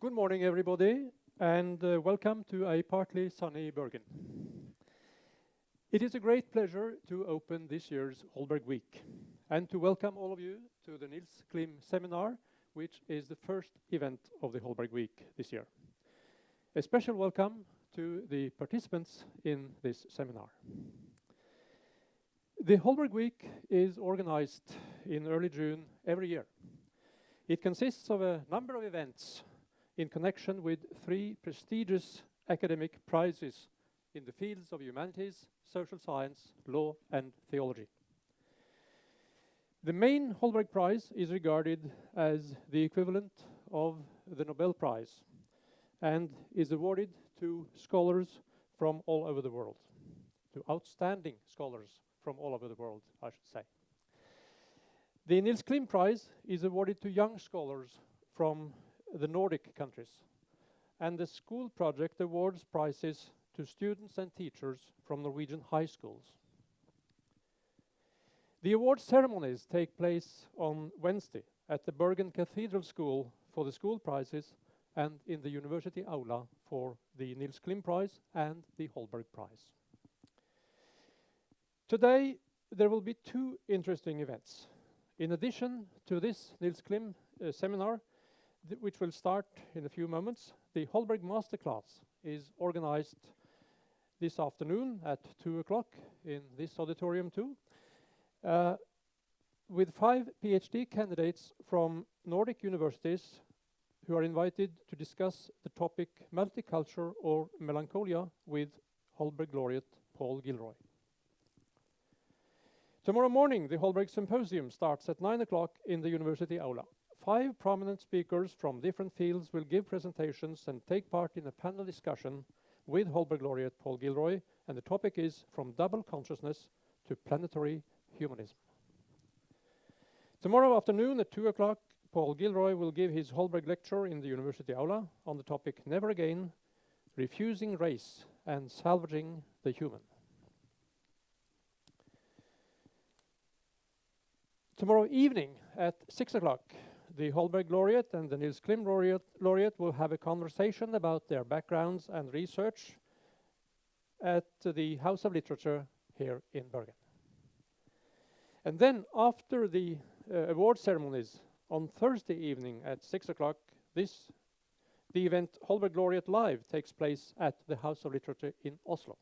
Good morning, everybody, and welcome to a partly sunny Bergen. It is a great pleasure to open this year's Holberg Week and to welcome all of you to the Nils Klim seminar, which is the first event of the Holberg Week this year. A special welcome to the participants in this seminar. The Holberg Week is organized in early June every year. It consists of a number of events in connection with 3 prestigious academic prizes in the fields of humanities, social science, law, and theology. The main Holberg Prize is regarded as the equivalent of the Nobel Prize and is awarded to scholars from all over the world, to outstanding scholars from all over the world, I should say. The Nils Klim Prize is awarded to young scholars from the Nordic countries, and the school project awards prizes to students and teachers from Norwegian high schools. The award ceremonies take place on Wednesday at the Bergen Cathedral School for the school prizes and in the University Aula for the Nils Klim Prize and the Holberg Prize. Today there will be 2 interesting events. In addition to this Nils Klim seminar, which will start in a few moments, the Holberg Masterclass is organized this afternoon at 2 o'clock in this auditorium too, with 5 PhD candidates from Nordic universities who are invited to discuss the topic multiculture or melancholia with Holberg laureate Paul Gilroy. Tomorrow morning, the Holberg Symposium starts at 9 o'clock in the University Aula. 5 prominent speakers from different fields will give presentations and take part in a panel discussion with Holberg laureate Paul Gilroy, and the topic is From Double Consciousness to Planetary Humanism. Tomorrow afternoon at 2 o'clock, Paul Gilroy will give his Holberg lecture in the University Aula on the topic Never Again, Refusing Race and Salvaging the Human. Tomorrow evening at 6 o'clock, the Holberg laureate and the Nils Klim laureate will have a conversation about their backgrounds and research at the House of Literature here in Bergen. And then after the award ceremonies on Thursday evening at 6 o'clock, the event Holberg Laureate Live takes place at the House of Literature in Oslo.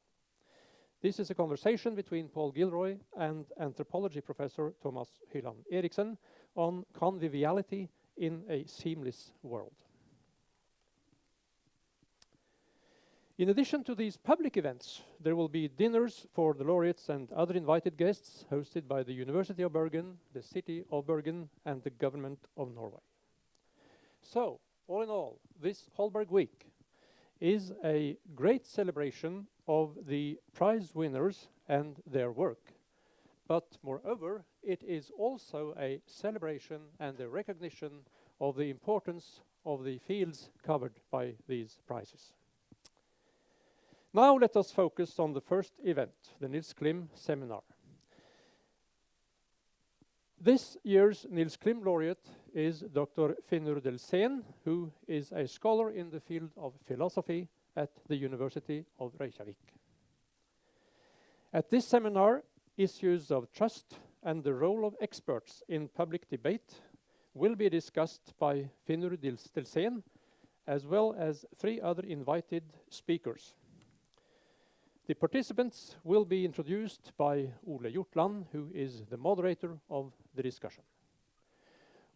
This is a conversation between Paul Gilroy and anthropology professor Thomas Hyland Eriksen on conviviality in a seamless world. In addition to these public events, there will be dinners for the laureates and other invited guests hosted by the University of Bergen, the City of Bergen, and the Government of Norway. So, all in all, this Holberg Week is a great celebration of the prize winners and their work. But moreover, it is also a celebration and a recognition of the importance of the fields covered by these prizes. Now let us focus on the first event, the Nils Klim seminar. This year's Nils Klim laureate is Dr. Finnur Dellsén, who is a scholar in the field of philosophy at the University of Reykjavik. At this seminar, issues of trust and the role of experts in public debate will be discussed by Finnur Dellsén, as well as 3 other invited speakers. The participants will be introduced by Ole Hjortland, who is the moderator of the discussion.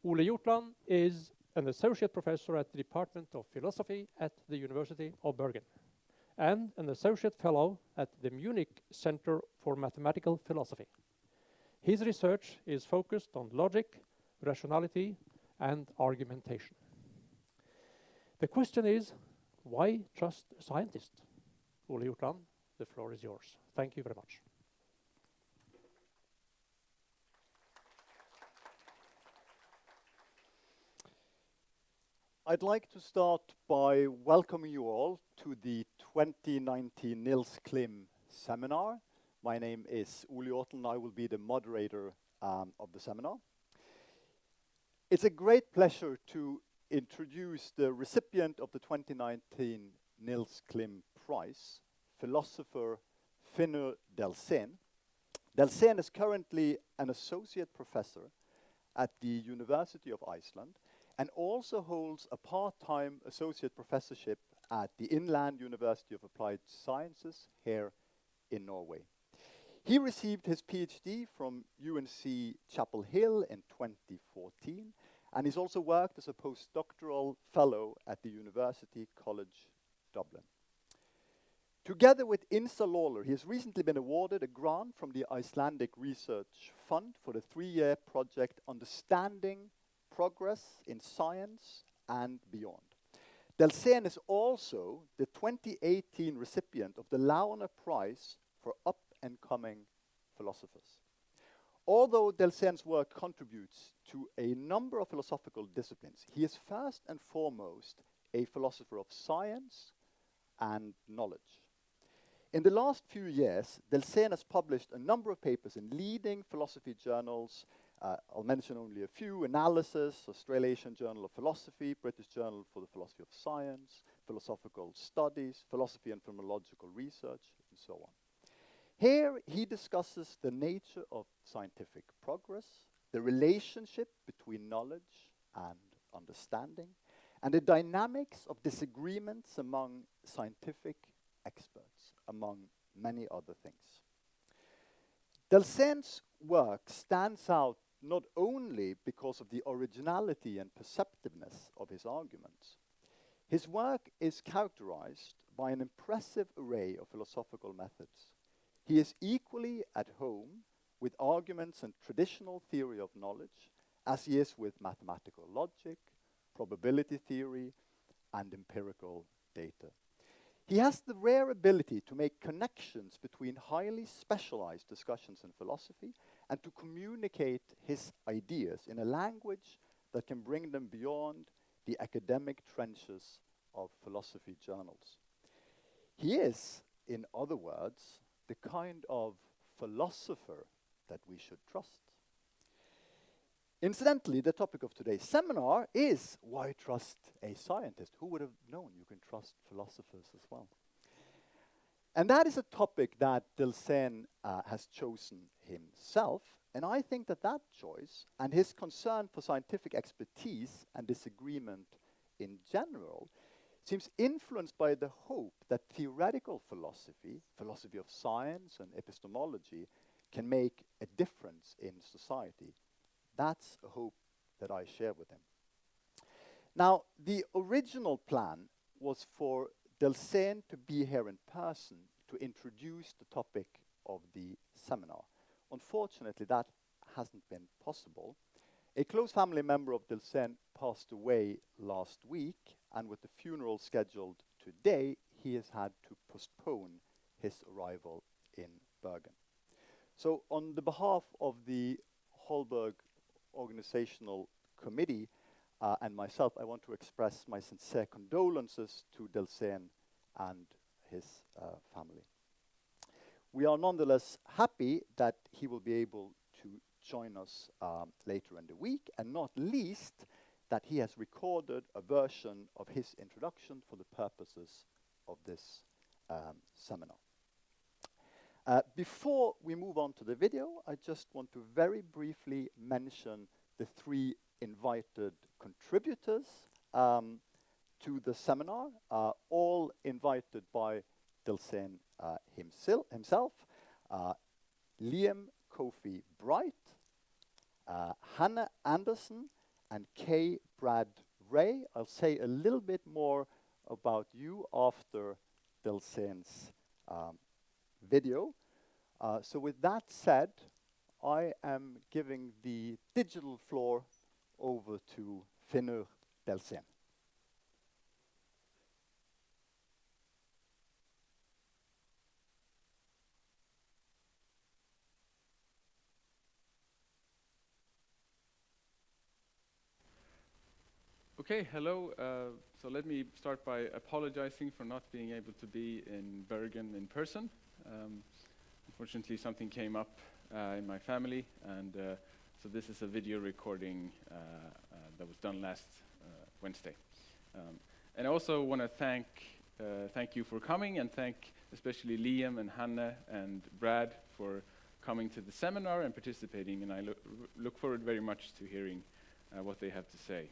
Ole Hjortland is an associate professor at the Department of Philosophy at the University of Bergen and an associate fellow at the Munich Center for Mathematical Philosophy. His research is focused on logic, rationality, and argumentation. The question is, why trust a scientist? Ole Hjortland, the floor is yours. Thank you very much. I'd like to start by welcoming you all to the 2019 Nils Klim seminar. My name is Ole Hjortland. I will be the moderator of the seminar. It's a great pleasure to introduce the recipient of the 2019 Nils Klim Prize, philosopher Finnur Dellsén. Dellsén is currently an associate professor at the University of Iceland and also holds a part-time associate professorship at the Inland University of Applied Sciences here in Norway. He received his PhD from UNC Chapel Hill in 2014, and he's also worked as a postdoctoral fellow at the University College Dublin. Together with Insa Lawler, he has recently been awarded a grant from the Icelandic Research Fund for the 3-year project Understanding Progress in Science and Beyond. Dellsén is also the 2018 recipient of the Laureate Prize for up-and-coming philosophers. Although Dellsén's work contributes to a number of philosophical disciplines, he is first and foremost a philosopher of science and knowledge. In the last few years, Dellsén has published a number of papers in leading philosophy journals. I'll mention only a few: Analysis, Australasian Journal of Philosophy, British Journal for the Philosophy of Science, Philosophical Studies, Philosophy and Phenomenological Research, and so on. Here, he discusses the nature of scientific progress, the relationship between knowledge and understanding, and the dynamics of disagreements among scientific experts, among many other things. Dellsén's work stands out not only because of the originality and perceptiveness of his arguments. His work is characterized by an impressive array of philosophical methods. He is equally at home with arguments and traditional theory of knowledge as he is with mathematical logic, probability theory, and empirical data. He has the rare ability to make connections between highly specialized discussions in philosophy and to communicate his ideas in a language that can bring them beyond the academic trenches of philosophy journals. He is, in other words, the kind of philosopher that we should trust. Incidentally, the topic of today's seminar is why trust a scientist? Who would have known you can trust philosophers as well? And that is a topic that Dellsén has chosen himself, and I think that that choice and his concern for scientific expertise and disagreement in general seems influenced by the hope that theoretical philosophy, philosophy of science and epistemology, can make a difference in society. That's a hope that I share with him. Now, the original plan was for Dellsén to be here in person to introduce the topic of the seminar. Unfortunately, that hasn't been possible. A close family member of Dellsén passed away last week, and with the funeral scheduled today, he has had to postpone his arrival in Bergen. So on the behalf of the Holberg Organizational Committee and myself, I want to express my sincere condolences to Dellsén and his family. We are nonetheless happy that he will be able to join us later in the week, and not least that he has recorded a version of his introduction for the purposes of this seminar. Before we move on to the video, I just want to very briefly mention the 3 invited contributors to the seminar, all invited by Dellsén himself. Liam Kofi Bright, Hannah Anderson, and Kay Brad Ray. I'll say a little bit more about you after Dellsén's video. So with that said, I am giving the digital floor over to Finnur Dellsén. Okay, hello. So let me start by apologizing for not being able to be in Bergen in person. Unfortunately, something came up in my family, and So this is a video recording that was done last Wednesday. And I also want to thank you for coming, and thank especially Liam and Hannah and Brad for coming to the seminar and participating, and I look forward very much to hearing what they have to say.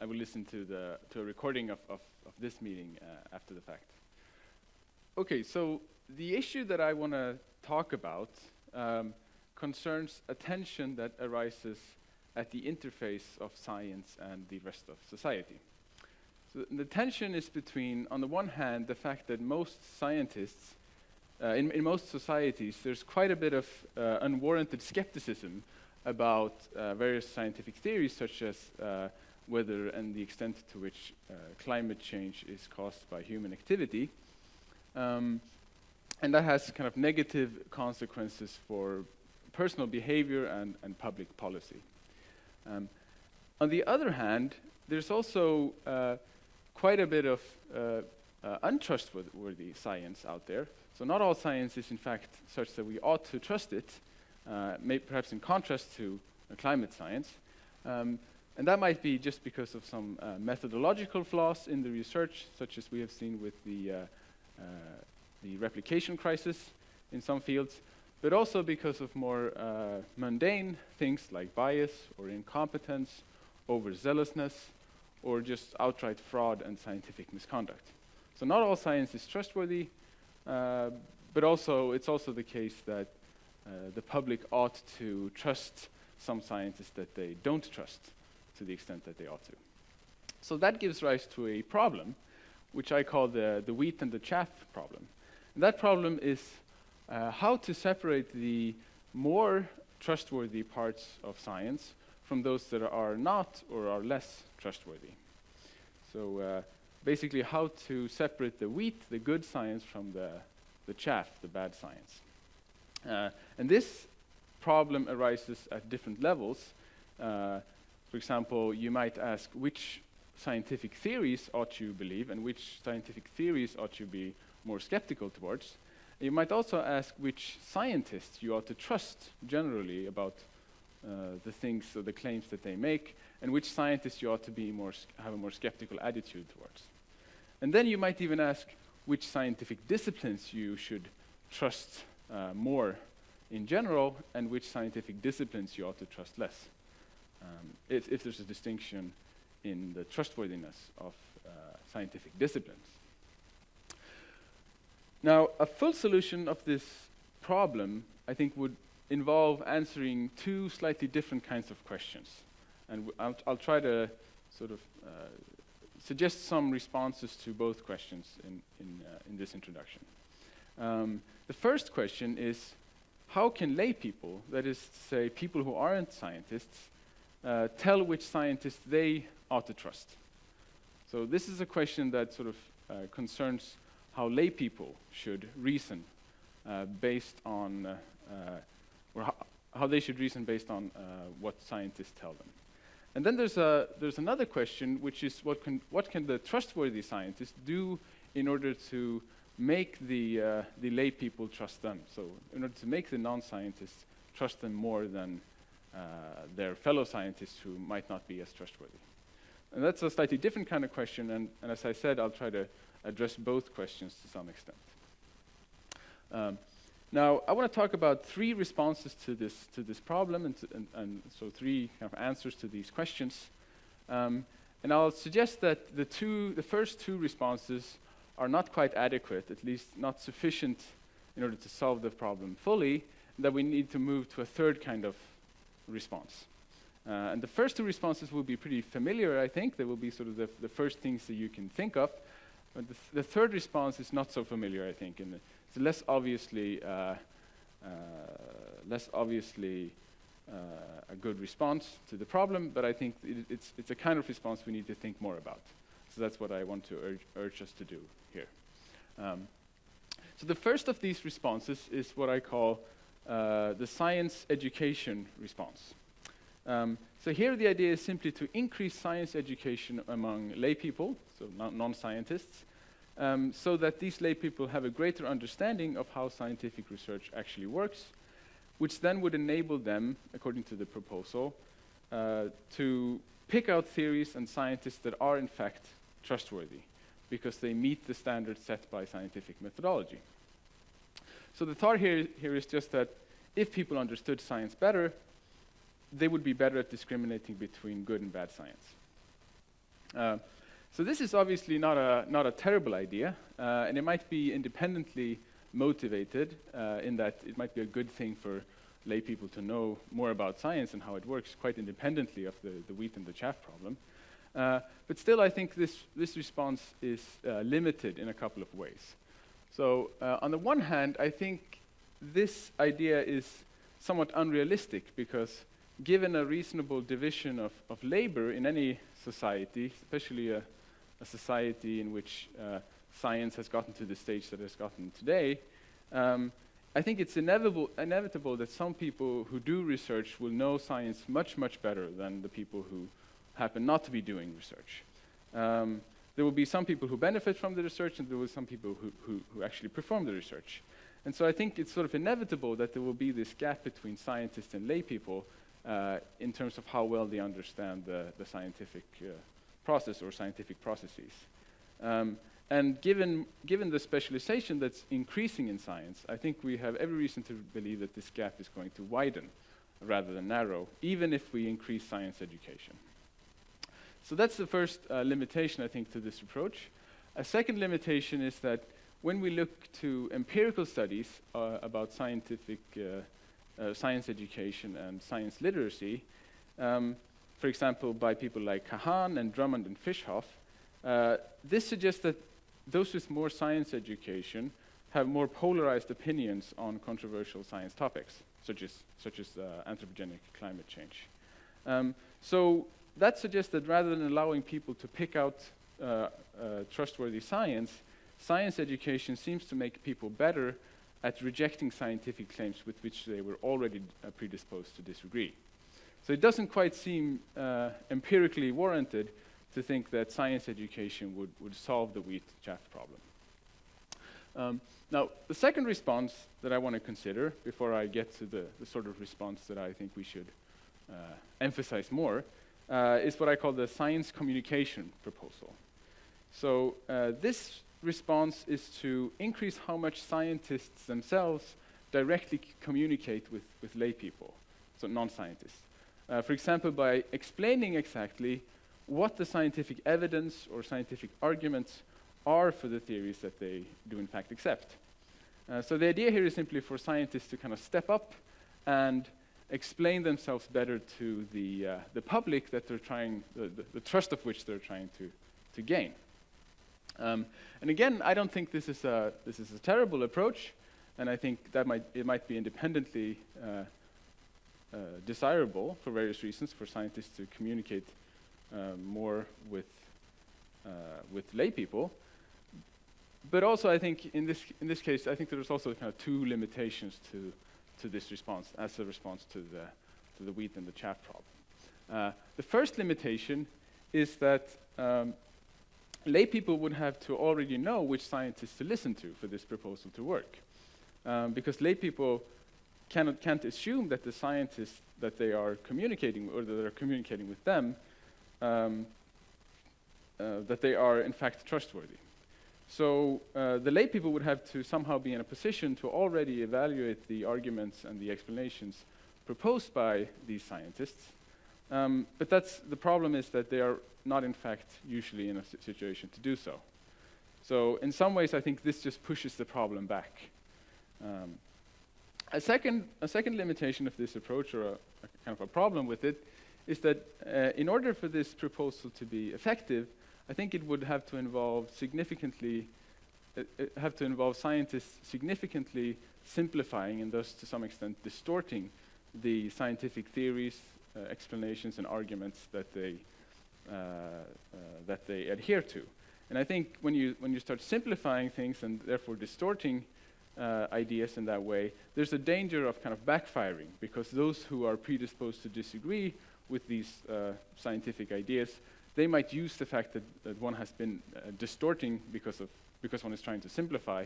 I will listen to a recording of this meeting after the fact. Okay, so the issue that I want to talk about concerns a tension that arises at the interface of science and the rest of society. So the tension is between, on the one hand, the fact that most scientists, in most societies, there's quite a bit of unwarranted skepticism about various scientific theories, such as whether and the extent to which climate change is caused by human activity. And that has kind of negative consequences for personal behavior and public policy. On the other hand, there's also quite a bit of untrustworthy science out there. So not all science is in fact such that we ought to trust it, perhaps in contrast to climate science. And that might be just because of some methodological flaws in the research, such as we have seen with the replication crisis in some fields, but also because of more mundane things like bias or incompetence, overzealousness, or just outright fraud and scientific misconduct. So not all science is trustworthy, but also it's also the case that the public ought to trust some scientists that they don't trust to the extent that they ought to. So that gives rise to a problem, which I call the wheat and the chaff problem. And that problem is how to separate the more trustworthy parts of science from those that are not or are less trustworthy. So basically how to separate the wheat, the good science, from the chaff, the bad science. And this problem arises at different levels. For example, you might ask which scientific theories ought you believe and which scientific theories ought you be more skeptical towards. You might also ask which scientists you ought to trust generally about the things or the claims that they make, and which scientists you ought to be have a more skeptical attitude towards. And then you might even ask which scientific disciplines you should trust more in general, and which scientific disciplines you ought to trust less, if there's a distinction in the trustworthiness of scientific disciplines. Now, a full solution of this problem, I think, would involve answering two slightly different kinds of questions. And I'll try to sort of suggest some responses to both questions in this introduction. The first question is, how can lay people, that is to say people who aren't scientists, tell which scientists they ought to trust? So this is a question that sort of concerns how lay people should reason based on, or how they should reason based on what scientists tell them. And then there's another question, which is what can the trustworthy scientists do in order to make the lay people trust them? So in order to make the non-scientists trust them more than their fellow scientists who might not be as trustworthy. And that's a slightly different kind of question, and as I said, I'll try to address both questions to some extent. Now, I want to talk about three responses to this problem, and so three kind of answers to these questions. And I'll suggest that the first two responses are not quite adequate, at least not sufficient in order to solve the problem fully, and that we need to move to a third kind of response. And the first two responses will be pretty familiar, I think. They will be sort of the first things that you can think of. But the third response is not so familiar, I think, and it's less obviously a good response to the problem, but I think it's a kind of response we need to think more about. So that's what I want to urge us to do here. So the first of these responses is what I call the science education response. So here the idea is simply to increase science education among lay people, so non-scientists, so that these lay people have a greater understanding of how scientific research actually works, which then would enable them, according to the proposal, to pick out theories and scientists that are in fact trustworthy, because they meet the standards set by scientific methodology. So the thought here is just that if people understood science better, they would be better at discriminating between good and bad science. So this is obviously not a terrible idea, and it might be independently motivated in that it might be a good thing for lay people to know more about science and how it works quite independently of the wheat and the chaff problem. But still, I think this response is limited in a couple of ways. So on the one hand, I think this idea is somewhat unrealistic, because given a reasonable division of labor in any society, especially a society in which science has gotten to the stage that it's gotten today, I think it's inevitable that some people who do research will know science much, much better than the people who happen not to be doing research. There will be some people who benefit from the research, and there will be some people who actually perform the research. And so I think it's sort of inevitable that there will be this gap between scientists and lay people in terms of how well they understand the scientific process or scientific processes. And given the specialization that's increasing in science, I think we have every reason to believe that this gap is going to widen rather than narrow, even if we increase science education. So that's the first limitation, I think, to this approach. A second limitation is that when we look to empirical studies about scientific science education and science literacy, for example, by people like Kahan and Drummond and Fishoff, this suggests that those with more science education have more polarized opinions on controversial science topics, such as anthropogenic climate change. So that suggests that rather than allowing people to pick out trustworthy science education seems to make people better at rejecting scientific claims with which they were already predisposed to disagree. So it doesn't quite seem empirically warranted to think that science education would solve the wheat-chaff problem. Now, the second response that I want to consider, before I get to the sort of response that I think we should emphasize more, is what I call the science communication proposal. So this response is to increase how much scientists themselves directly communicate with lay people, so non-scientists. For example, by explaining exactly what the scientific evidence or scientific arguments are for the theories that they do in fact accept. So the idea here is simply for scientists to kind of step up and explain themselves better to the public that they're trying, the trust of which they're trying to gain. And again, I don't think this is a terrible approach, and I think that it might be independently desirable for various reasons for scientists to communicate more with lay people. But also, I think in this case, I think there's also kind of two limitations to this response as a response to the wheat and the chaff problem. The first limitation is that lay people would have to already know which scientists to listen to for this proposal to work, because lay people can't assume that the scientists that they are communicating or that are communicating with them that they are in fact trustworthy. So the lay people would have to somehow be in a position to already evaluate the arguments and the explanations proposed by these scientists. But the problem is that they are not in fact usually in a situation to do so. So in some ways, I think this just pushes the problem back. A second limitation of this approach, or a kind of a problem with it, is that in order for this proposal to be effective, I think it would have to involve scientists significantly simplifying and thus to some extent distorting the scientific theories, explanations, and arguments that they adhere to. And I think when you start simplifying things and therefore distorting ideas in that way, there's a danger of kind of backfiring, because those who are predisposed to disagree with these scientific ideas, they might use the fact that one has been distorting because one is trying to simplify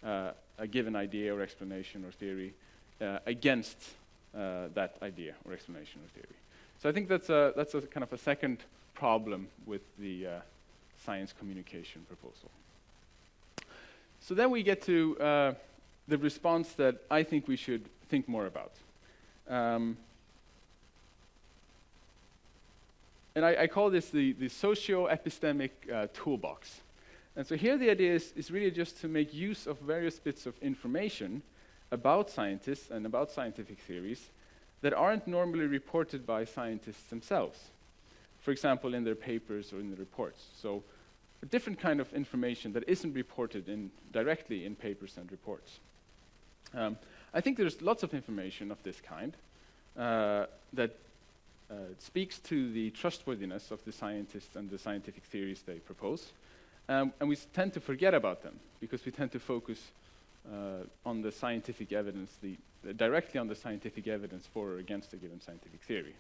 a given idea or explanation or theory against that idea or explanation or theory. So I think that's a kind of a second problem with the science communication proposal. So then we get to the response that I think we should think more about. And I call this the socio-epistemic toolbox. And so here the idea is really just to make use of various bits of information about scientists and about scientific theories that aren't normally reported by scientists themselves. For example, in their papers or in the reports. So a different kind of information that isn't reported directly in papers and reports. I think there's lots of information of this kind that speaks to the trustworthiness of the scientists and the scientific theories they propose. And we tend to forget about them because we tend to focus on the scientific evidence, directly on the scientific evidence for or against a given scientific theory.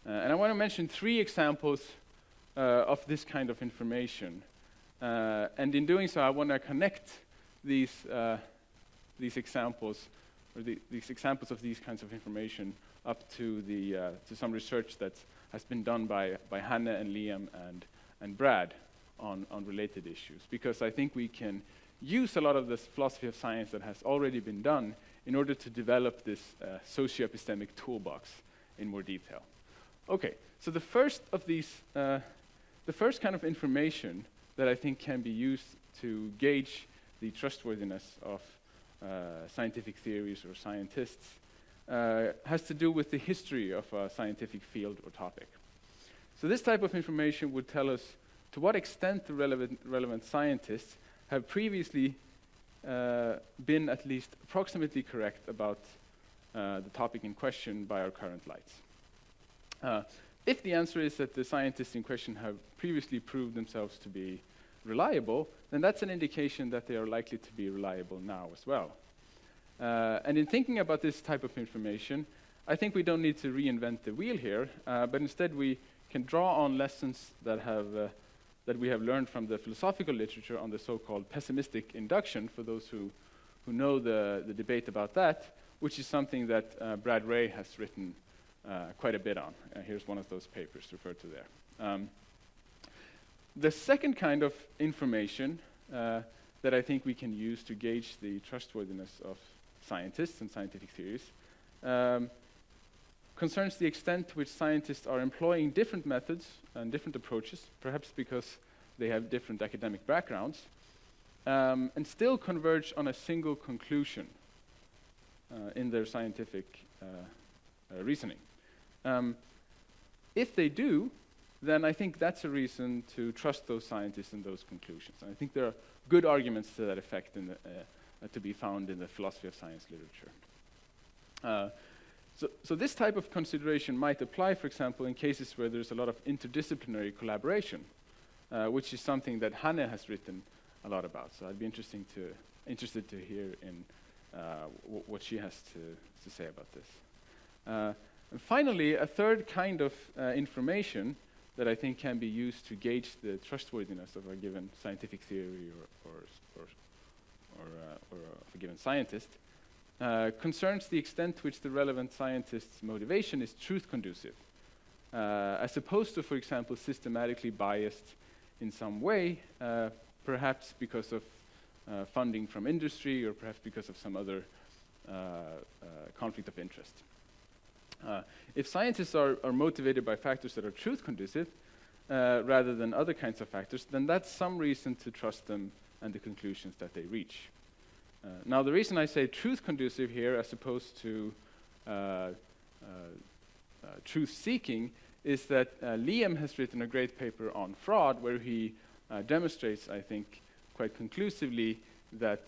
And I want to mention 3 examples of this kind of information. And in doing so, I want to connect these examples, or these examples of these kinds of information, up to some research that has been done by Hanne and Liam and Brad on related issues. Because I think we can use a lot of this philosophy of science that has already been done in order to develop this socio-epistemic toolbox in more detail. Okay, so the first kind of information that I think can be used to gauge the trustworthiness of scientific theories or scientists has to do with the history of a scientific field or topic. So this type of information would tell us to what extent the relevant scientists have previously been at least approximately correct about the topic in question by our current lights. If the answer is that the scientists in question have previously proved themselves to be reliable, then that's an indication that they are likely to be reliable now as well. And in thinking about this type of information, I think we don't need to reinvent the wheel here, but instead we can draw on lessons that we have learned from the philosophical literature on the so-called pessimistic induction, for those who know the debate about that, which is something that Brad Ray has written quite a bit on. Here's one of those papers referred to there. The second kind of information that I think we can use to gauge the trustworthiness of scientists and scientific theories concerns the extent to which scientists are employing different methods and different approaches, perhaps because they have different academic backgrounds, and still converge on a single conclusion in their scientific reasoning. If they do, then I think that's a reason to trust those scientists and those conclusions. And I think there are good arguments to that effect to be found in the philosophy of science literature. So this type of consideration might apply, for example, in cases where there's a lot of interdisciplinary collaboration, which is something that Hanne has written a lot about. So I'd be interested to hear in what she has to say about this. And finally, a third kind of information that I think can be used to gauge the trustworthiness of a given scientific theory or of a given scientist concerns the extent to which the relevant scientist's motivation is truth-conducive, as opposed to, for example, systematically biased in some way, perhaps because of funding from industry or perhaps because of some other conflict of interest. If scientists are motivated by factors that are truth-conducive rather than other kinds of factors, then that's some reason to trust them and the conclusions that they reach. Now, the reason I say truth-conducive here as opposed to truth-seeking is that Liam has written a great paper on fraud where he demonstrates, I think, quite conclusively that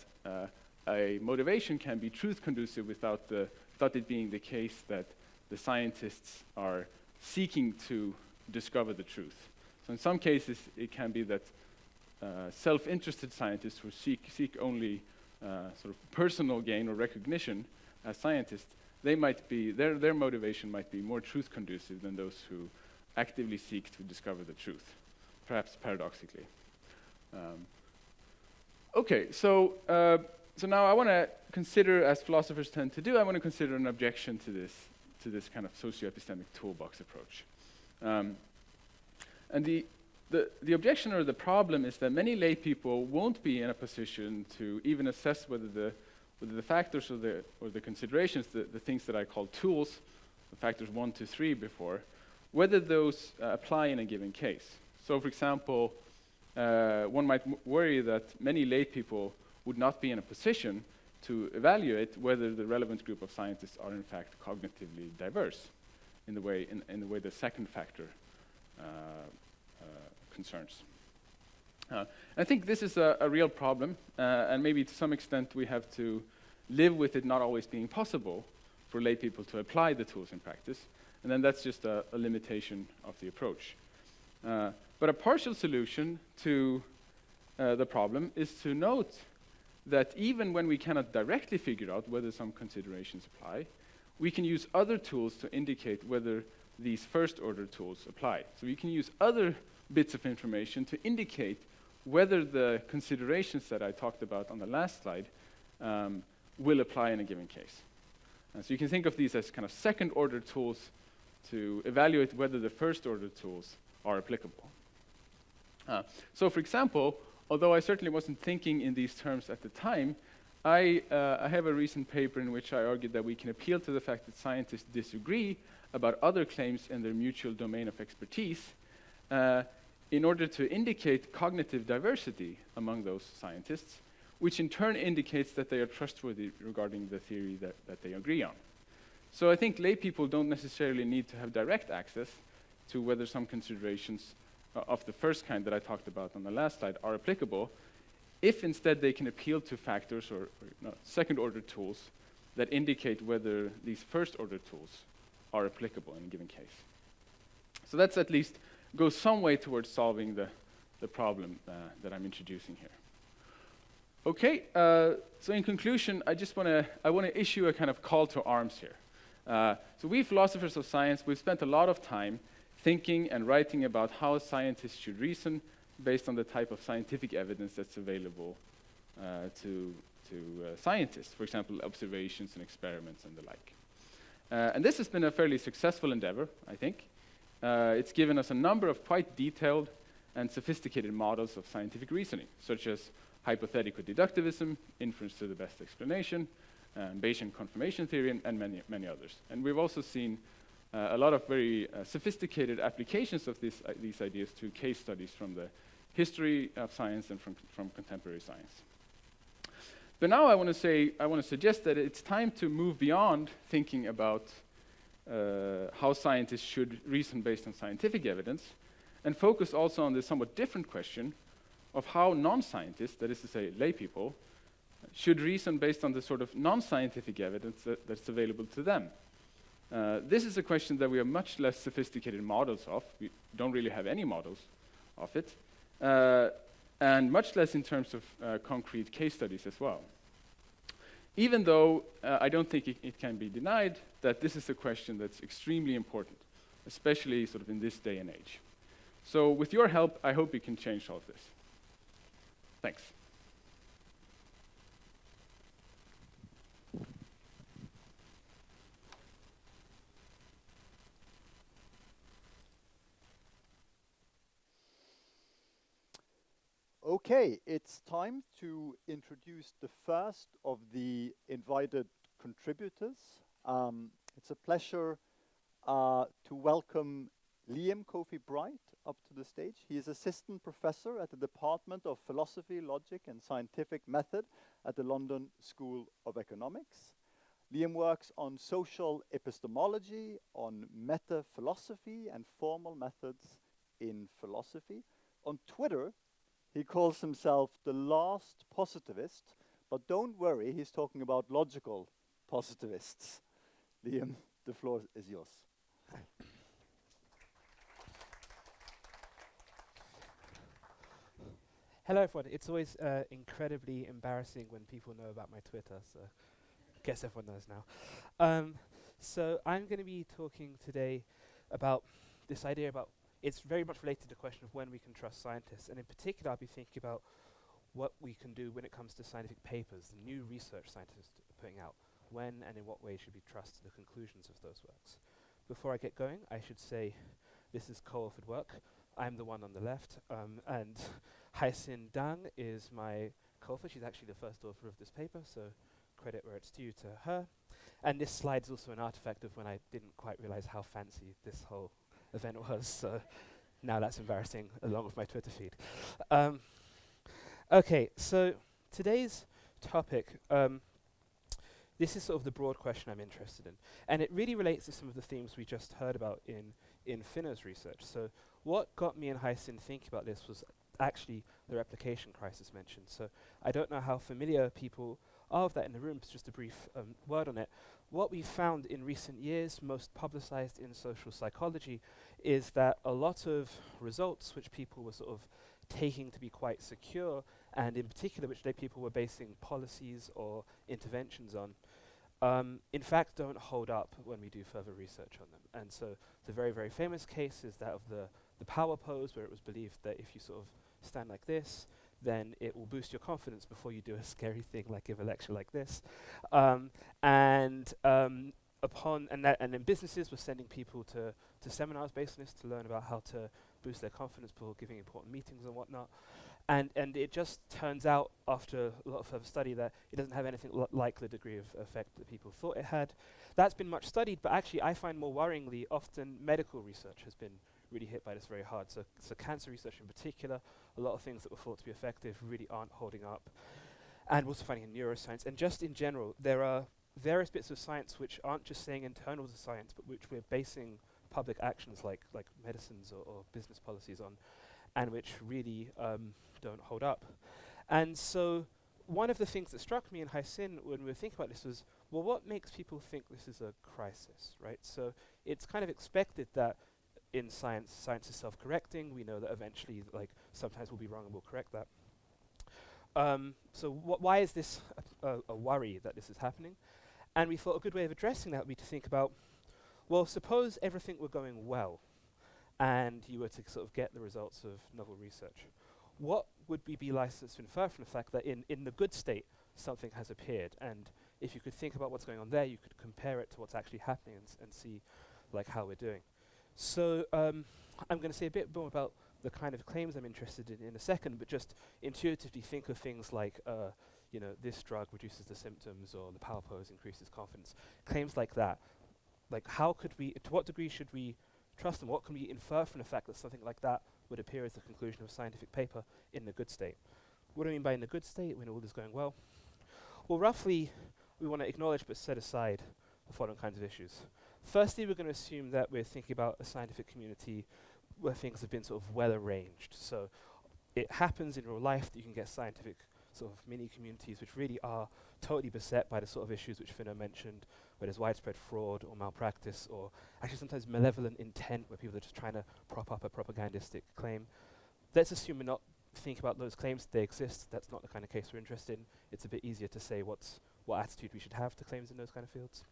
a motivation can be truth-conducive without it being the case that the scientists are seeking to discover the truth. So in some cases, it can be that self-interested scientists who seek only sort of personal gain or recognition as scientists, they might be their motivation might be more truth-conducive than those who actively seek to discover the truth, perhaps paradoxically. Okay, so so now I want to consider, as philosophers tend to do, I want to consider an objection to this kind of socio-epistemic toolbox approach. And the objection or the problem is that many lay people won't be in a position to even assess whether the factors or the considerations, the things that I call tools, the factors 1 to 3 before, whether those apply in a given case. So, for example, one might worry that many lay people would not be in a position to evaluate whether the relevant group of scientists are in fact cognitively diverse in the way the second factor concerns. I think this is a real problem, and maybe to some extent we have to live with it not always being possible for lay people to apply the tools in practice, and then that's just a limitation of the approach. But a partial solution to the problem is to note that even when we cannot directly figure out whether some considerations apply, we can use other tools to indicate whether these first-order tools apply. So we can use other bits of information to indicate whether the considerations that I talked about on the last slide will apply in a given case. So you can think of these as kind of second-order tools to evaluate whether the first-order tools are applicable. So for example, although I certainly wasn't thinking in these terms at the time, I have a recent paper in which I argued that we can appeal to the fact that scientists disagree about other claims in their mutual domain of expertise in order to indicate cognitive diversity among those scientists, which in turn indicates that they are trustworthy regarding the theory that they agree on. So I think lay people don't necessarily need to have direct access to whether some considerations of the first kind that I talked about on the last slide are applicable, if instead they can appeal to factors or second-order tools that indicate whether these first-order tools are applicable in a given case. So that's at least goes some way towards solving the problem that I'm introducing here. Okay, so in conclusion, I want to issue a kind of call to arms here. So we philosophers of science, we've spent a lot of time thinking and writing about how scientists should reason based on the type of scientific evidence that's available to scientists, for example, observations and experiments and the like. And this has been a fairly successful endeavor, I think. It's given us a number of quite detailed and sophisticated models of scientific reasoning, such as hypothetical deductivism, inference to the best explanation, Bayesian confirmation theory, and many others. And we've also seen a lot of very sophisticated applications of these ideas to case studies from the history of science and from contemporary science. But now I want to suggest that it's time to move beyond thinking about how scientists should reason based on scientific evidence, and focus also on the somewhat different question of how non-scientists, that is to say lay people, should reason based on the sort of non-scientific evidence that's available to them. This is a question that we have much less sophisticated models of. We don't really have any models of it, and much less in terms of concrete case studies as well. Even though I don't think it can be denied that this is a question that's extremely important, especially sort of in this day and age. So with your help, I hope we can change all of this. Thanks. Okay, it's time to introduce the first of the invited contributors. It's a pleasure to welcome Liam Kofi-Bright up to the stage. He is assistant professor at the Department of Philosophy, Logic and Scientific Method at the London School of Economics. Liam works on social epistemology, on meta-philosophy and formal methods in philosophy. On Twitter, he calls himself the last positivist, but don't worry, he's talking about logical positivists. Liam, the floor is yours. Hello everyone. It's always incredibly embarrassing when people know about my Twitter, so I guess everyone knows now. So I'm going to be talking today about this idea about, it's very much related to the question of when we can trust scientists, and in particular I'll be thinking about what we can do when it comes to scientific papers, the new research scientists are putting out, when and in what way should we trust the conclusions of those works. Before I get going, I should say this is Colvard Work. I'm the one on the left, and Hai-Sin Dang is my co-author. She's actually the first author of this paper, so credit where it's due to her. And this slide is also an artifact of when I didn't quite realize how fancy this whole event was, so now that's embarrassing, along with my Twitter feed. Okay, so today's topic, this is sort of the broad question I'm interested in. And it really relates to some of the themes we just heard about in Finnur's research. So what got me and Hai-Sin thinking about this was actually the replication crisis mentioned. So I don't know how familiar people are with that in the room, just a brief word on it. What we found in recent years, most publicized in social psychology, is that a lot of results which people were sort of taking to be quite secure, and in particular which people were basing policies or interventions on, in fact don't hold up when we do further research on them. And so the very, very famous case is that of the power pose, where it was believed that if you sort of stand like this, then it will boost your confidence before you do a scary thing like give a lecture like this. And then businesses were sending people to seminars based on this to learn about how to boost their confidence before giving important meetings and whatnot. And it just turns out, after a lot of further study, that it doesn't have anything like the degree of effect that people thought it had. That's been much studied, but actually I find more worryingly, often medical research has been really hit by this very hard. So cancer research in particular, a lot of things that were thought to be effective really aren't holding up. And we're also finding in neuroscience. And just in general, there are various bits of science which aren't just saying internal to science, but which we're basing public actions like medicines or business policies on, and which really don't hold up. And so one of the things that struck me in Hai-Sin when we were thinking about this was, well, what makes people think this is a crisis, right? So it's kind of expected that in science is self-correcting. We know that eventually, sometimes we'll be wrong and we'll correct that. So why is this a worry that this is happening? And we thought a good way of addressing that would be to think about, well, suppose everything were going well and you were to sort of get the results of novel research. What would we be licensed to infer from the fact that in the good state, something has appeared? And if you could think about what's going on there, you could compare it to what's actually happening and see how we're doing. So I'm going to say a bit more about the kind of claims I'm interested in a second, but just intuitively think of things like, this drug reduces the symptoms, or the power pose increases confidence. Claims like that. How could we, to what degree should we trust them? What can we infer from the fact that something like that would appear as the conclusion of a scientific paper in the good state? What do I mean by in the good state when all is going well? Well, roughly, we want to acknowledge but set aside the following kinds of issues. Firstly, we're going to assume that we're thinking about a scientific community where things have been sort of well arranged. So it happens in real life that you can get scientific sort of mini communities which really are totally beset by the sort of issues which Finnur mentioned, where there's widespread fraud or malpractice, or actually sometimes malevolent intent where people are just trying to prop up a propagandistic claim. Let's assume we're not thinking about those claims, they exist. That's not the kind of case we're interested in. It's a bit easier to say what attitude we should have to claims in those kind of fields.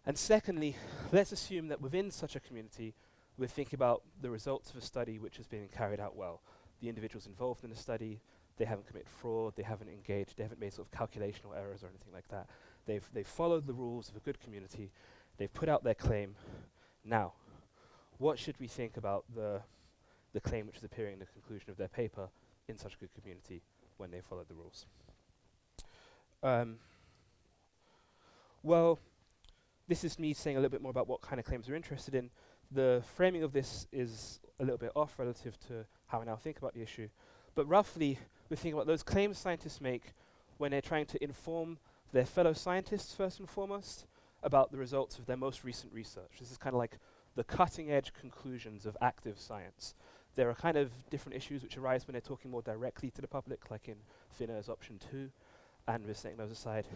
And secondly, let's assume that within such a community, we're thinking about the results of a study which has been carried out well. The individuals involved in the study, they haven't committed fraud, they haven't engaged, they haven't made sort of calculational errors or anything like that. They've followed the rules of a good community, they've put out their claim. Now, what should we think about the claim which is appearing in the conclusion of their paper in such a good community when they followed the rules? Well, this is me saying a little bit more about what kind of claims we're interested in. The framing of this is a little bit off relative to how I now think about the issue. But roughly, we're thinking about those claims scientists make when they're trying to inform their fellow scientists, first and foremost, about the results of their most recent research. This is kind of like the cutting-edge conclusions of active science. There are kind of different issues which arise when they're talking more directly to the public, like in Finnur's option 2, and we're setting those aside.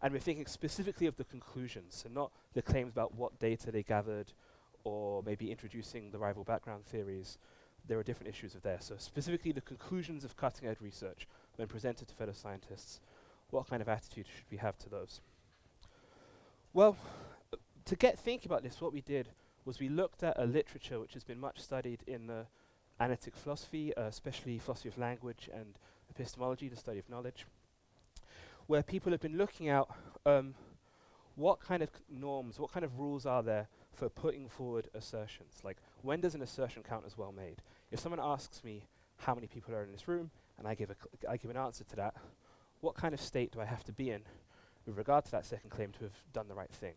And we're thinking specifically of the conclusions, so not the claims about what data they gathered, or maybe introducing the rival background theories. There are different issues of there. So specifically the conclusions of cutting-edge research when presented to fellow scientists, what kind of attitude should we have to those? Well, to get thinking about this, what we did was we looked at a literature which has been much studied in the analytic philosophy, especially philosophy of language and epistemology, the study of knowledge, where people have been looking at what kind of norms, what kind of rules are there for putting forward assertions? Like, when does an assertion count as well made? If someone asks me how many people are in this room, and I give an answer to that, what kind of state do I have to be in with regard to that second claim to have done the right thing?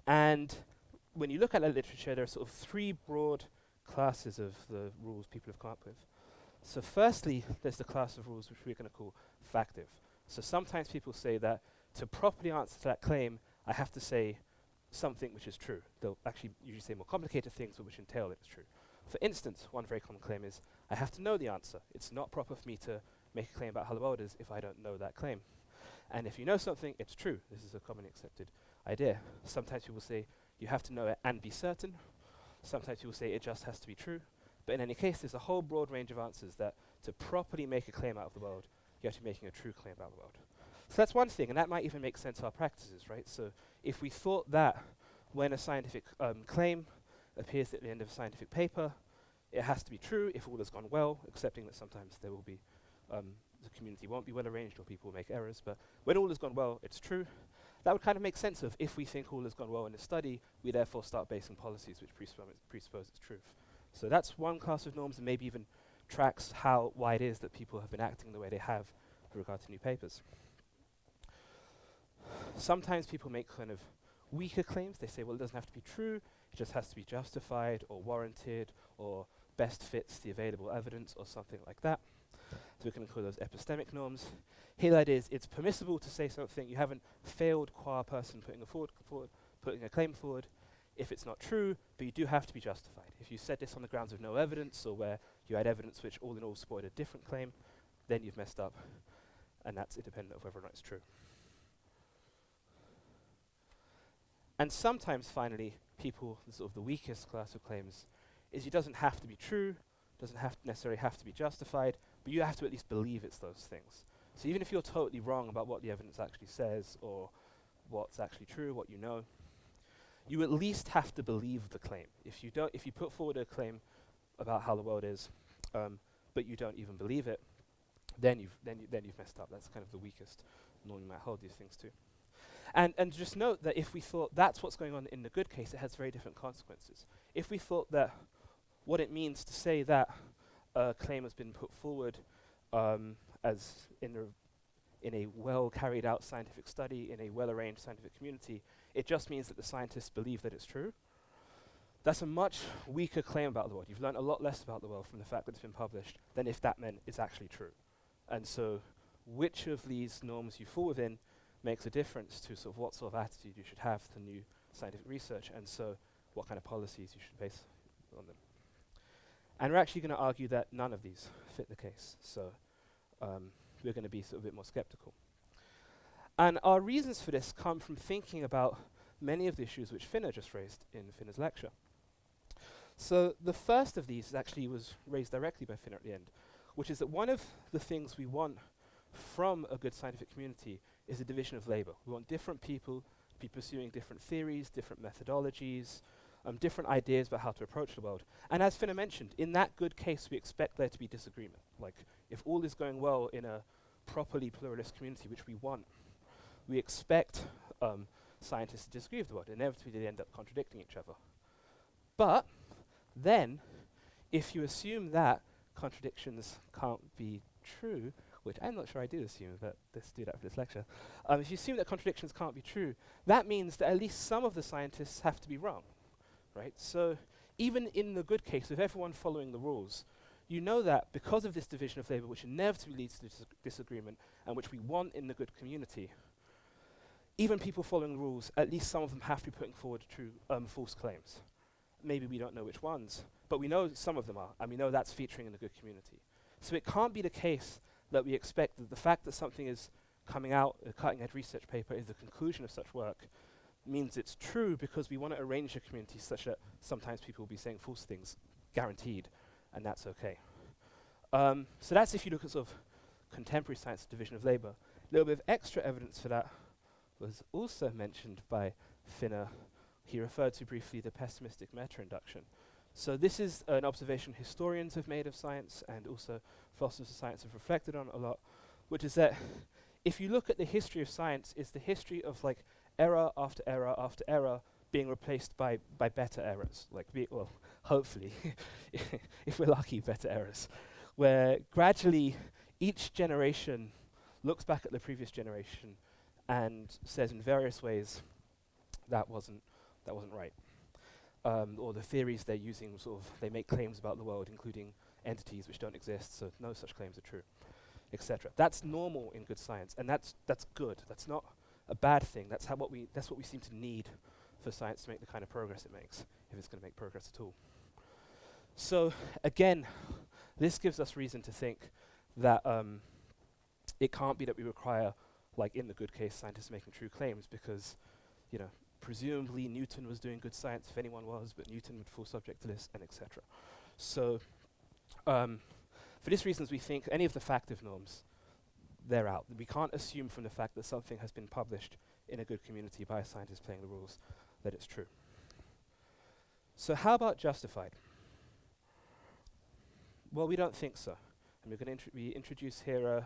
And when you look at that literature, there are sort of three broad classes of the rules people have come up with. So firstly, there's the class of rules which we're going to call factive. So sometimes people say that to properly answer to that claim, I have to say something which is true. They'll actually usually say more complicated things, but which entail that it's true. For instance, one very common claim is, I have to know the answer. It's not proper for me to make a claim about how the world is if I don't know that claim. And if you know something, it's true. This is a commonly accepted idea. Sometimes people say, you have to know it and be certain. Sometimes people say it just has to be true. But in any case, there's a whole broad range of answers that to properly make a claim out of the world, you have to be making a true claim about the world. So that's one thing, and that might even make sense to our practices, right? So if we thought that when a scientific claim appears at the end of a scientific paper, it has to be true if all has gone well, accepting that sometimes there will be, the community won't be well arranged or people will make errors, but when all has gone well, it's true. That would kind of make sense of if we think all has gone well in a study, we therefore start basing policies which presuppose its truth. So that's one class of norms, and maybe even tracks why it is that people have been acting the way they have with regard to new papers. Sometimes people make kind of weaker claims. They say, well, it doesn't have to be true, it just has to be justified or warranted or best fits the available evidence or something like that. So we're going to call those epistemic norms. Here that is, it's permissible to say something. You haven't failed qua person putting a claim forward if it's not true, but you do have to be justified. If you said this on the grounds of no evidence or where you had evidence which all in all supported a different claim, then you've messed up, and that's independent of whether or not it's true. And sometimes, finally, the weakest class of claims is it doesn't have to be true, doesn't necessarily have to be justified, but you have to at least believe it's those things. So even if you're totally wrong about what the evidence actually says or what's actually true, what you know, you at least have to believe the claim. If you put forward a claim about how the world is, but you don't even believe it, then you've messed up. That's kind of the weakest norm you might hold these things to. And just note that if we thought that's what's going on in the good case, it has very different consequences. If we thought that what it means to say that a claim has been put forward as in a well-carried out scientific study, in a well-arranged scientific community, it just means that the scientists believe that it's true. That's a much weaker claim about the world. You've learned a lot less about the world from the fact that it's been published than if that meant it's actually true. And so which of these norms you fall within makes a difference to sort of what sort of attitude you should have to new scientific research, and so what kind of policies you should base on them. And we're actually going to argue that none of these fit the case. So we're going to be sort of a bit more skeptical. And our reasons for this come from thinking about many of the issues which Finnur just raised in Finnur's lecture. So the first of these actually was raised directly by Finnur at the end, which is that one of the things we want from a good scientific community is a division of labor. We want different people to be pursuing different theories, different methodologies, different ideas about how to approach the world. And as Finnur mentioned, in that good case, we expect there to be disagreement. Like, if all is going well in a properly pluralist community, which we want, we expect scientists to disagree with the world. Inevitably, they end up contradicting each other. But then, if you assume that contradictions can't be true, which I'm not sure I do assume, but let's do that for this lecture. If you assume that contradictions can't be true, that means that at least some of the scientists have to be wrong, right? So even in the good case, with everyone following the rules, you know that because of this division of labor, which inevitably leads to disagreement, and which we want in the good community, even people following the rules, at least some of them have to be putting forward true, false claims. Maybe we don't know which ones, but we know some of them are, and we know that's featuring in the good community. So it can't be the case that we expect that the fact that something is coming out, a cutting-edge research paper is the conclusion of such work, means it's true because we want to arrange a community such that sometimes people will be saying false things, guaranteed, and that's okay. So that's if you look at sort of contemporary science division of labor. A little bit of extra evidence for that was also mentioned by Finnur. He referred to briefly the pessimistic meta-induction. So this is an observation historians have made of science, and also philosophers of science have reflected on a lot, which is that if you look at the history of science, it's the history of like error after error after error being replaced by better errors, like well, hopefully, if we're lucky, better errors, where gradually each generation looks back at the previous generation and says in various ways that wasn't right. Or the theories they're using, they make claims about the world, including entities which don't exist, so no such claims are true, etc. That's normal in good science, and that's good. That's not a bad thing. That's what we seem to need for science to make the kind of progress it makes, if it's going to make progress at all. So again, this gives us reason to think that it can't be that we require, like in the good case, scientists making true claims, because, presumably Newton was doing good science, if anyone was, but Newton would fall subject to this, and etc. So for these reasons, we think any of the factive norms, they're out. We can't assume from the fact that something has been published in a good community by a scientist playing the rules that it's true. So how about justified? Well, we don't think so. And we're going to introduce here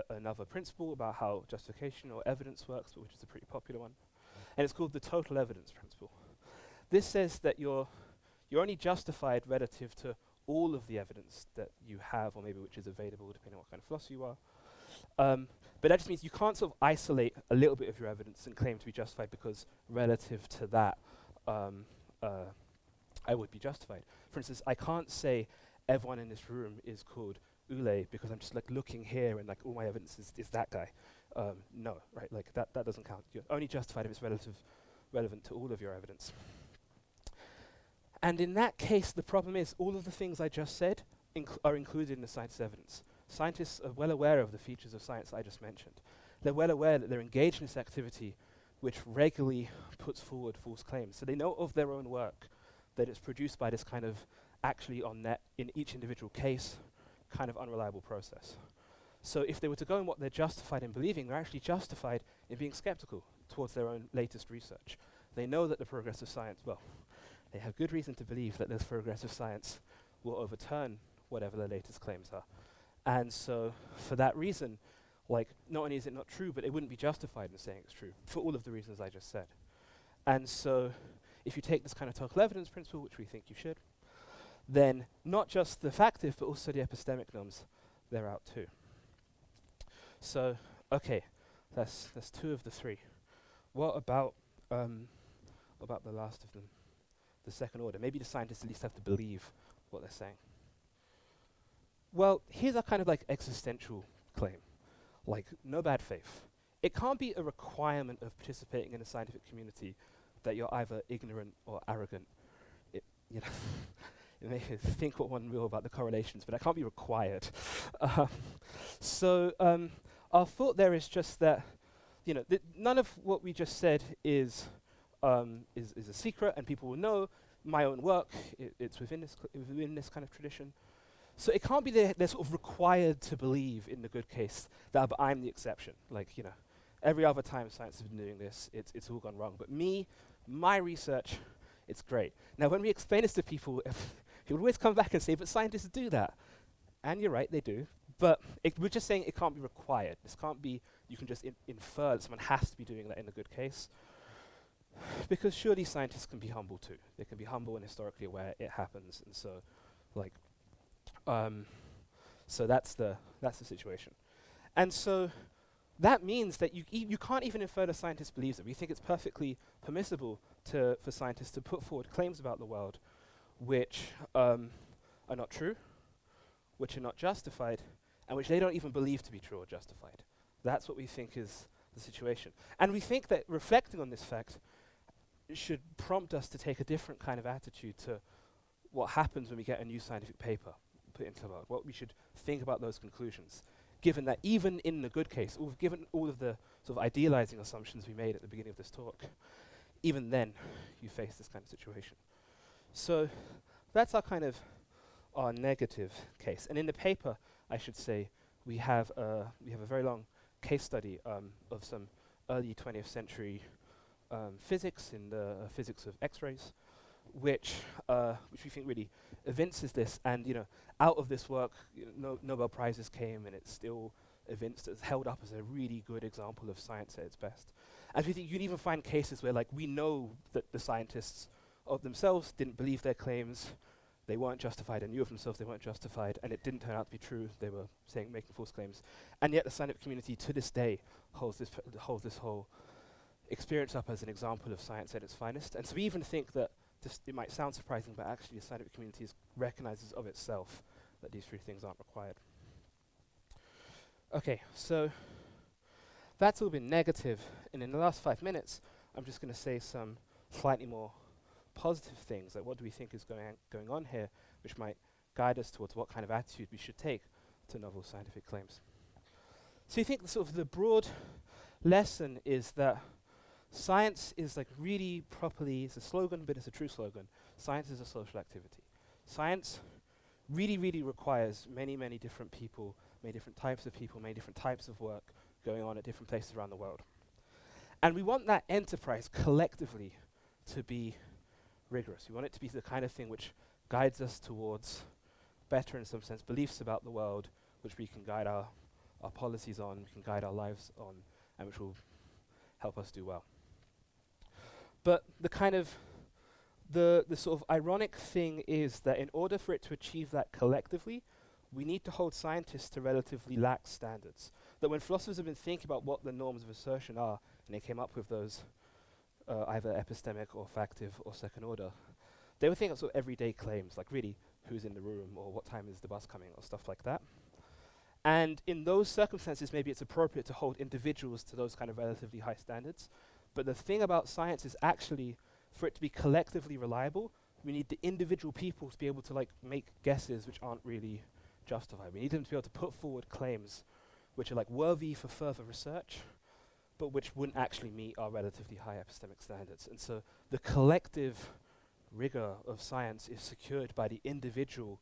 another principle about how justification or evidence works, which is a pretty popular one. And it's called the total evidence principle. This says that you're only justified relative to all of the evidence that you have, or maybe which is available, depending on what kind of philosopher you are. But that just means you can't sort of isolate a little bit of your evidence and claim to be justified because relative to that, I would be justified. For instance, I can't say everyone in this room is called Ule because I'm just like looking here and like all my evidence is that guy. No, right? Like that doesn't count. You're only justified if it's relevant to all of your evidence. And in that case, the problem is all of the things I just said are included in the scientist's evidence. Scientists are well aware of the features of science I just mentioned. They're well aware that they're engaged in this activity which regularly puts forward false claims. So they know of their own work that it's produced by this kind of actually on net, in each individual case, kind of unreliable process. So if they were to go in what they're justified in believing, they're actually justified in being skeptical towards their own latest research. They know that the progress of science, well, they have good reason to believe that this progress of science will overturn whatever their latest claims are. And so for that reason, like, not only is it not true, but they wouldn't be justified in saying it's true, for all of the reasons I just said. And so if you take this kind of total evidence principle, which we think you should, then not just the factive, but also the epistemic norms, they're out too. So, okay, that's two of the three. What about the last of them, the second order? Maybe the scientists at least have to believe what they're saying. Well, here's a kind of like existential claim, like no bad faith. It can't be a requirement of participating in a scientific community that you're either ignorant or arrogant. You may think what one will about the correlations, but that can't be required. So our thought there is just that, none of what we just said is a secret, and people will know. My own work, it's within this kind of tradition. So it can't be they're sort of required to believe in the good case that I'm the exception. Like, every other time science has been doing this, it's all gone wrong. But my research, it's great. Now, when we explain this to people, he would always come back and say, but scientists do that. And you're right, they do. But we're just saying it can't be required. This can't be, you can just infer that someone has to be doing that in the good case. Because surely scientists can be humble too. They can be humble and historically aware it happens. And so, like, so that's the situation. And so that means that you can't even infer the scientist believes it. We think it's perfectly permissible for scientists to put forward claims about the world which are not true, which are not justified, and which they don't even believe to be true or justified. That's what we think is the situation. And we think that reflecting on this fact should prompt us to take a different kind of attitude to what happens when we get a new scientific paper put into the world, what we should think about those conclusions, given that even in the good case, given all of the sort of idealizing assumptions we made at the beginning of this talk, even then you face this kind of situation. So that's our negative case. And in the paper, I should say, we have a very long case study of some early 20th century physics in the physics of X-rays. which we think really evinces this. And out of this work, Nobel Prizes came, and it's still evinced as held up as a really good example of science at its best. And we think you can even find cases where, like, we know that the scientists of themselves didn't believe their claims, they weren't justified, and knew of themselves they weren't justified, and it didn't turn out to be true. They were making false claims, and yet the scientific community to this day holds this whole experience up as an example of science at its finest. And so we even think that it might sound surprising, but actually the scientific community recognizes of itself that these three things aren't required. Okay, so that's all been negative, and in the last 5 minutes, I'm just going to say some slightly more positive things, like what do we think is going on here, which might guide us towards what kind of attitude we should take to novel scientific claims. So you think the broad lesson is that science is really properly, it's a slogan, but it's a true slogan. Science is a social activity. Science really, really requires many, many different people, many different types of people, many different types of work going on at different places around the world. And we want that enterprise collectively to be rigorous. We want it to be the kind of thing which guides us towards better, in some sense, beliefs about the world, which we can guide our policies on, we can guide our lives on, and which will help us do well. But the sort of ironic thing is that in order for it to achieve that collectively, we need to hold scientists to relatively lax standards. That when philosophers have been thinking about what the norms of assertion are, and they came up with those either epistemic or factive or second order, they were thinking of sort of everyday claims, like really who's in the room or what time is the bus coming or stuff like that. And in those circumstances, maybe it's appropriate to hold individuals to those kind of relatively high standards. But the thing about science is actually, for it to be collectively reliable, we need the individual people to be able to make guesses which aren't really justified. We need them to be able to put forward claims which are worthy for further research, but which wouldn't actually meet our relatively high epistemic standards. And so the collective rigor of science is secured by the individual,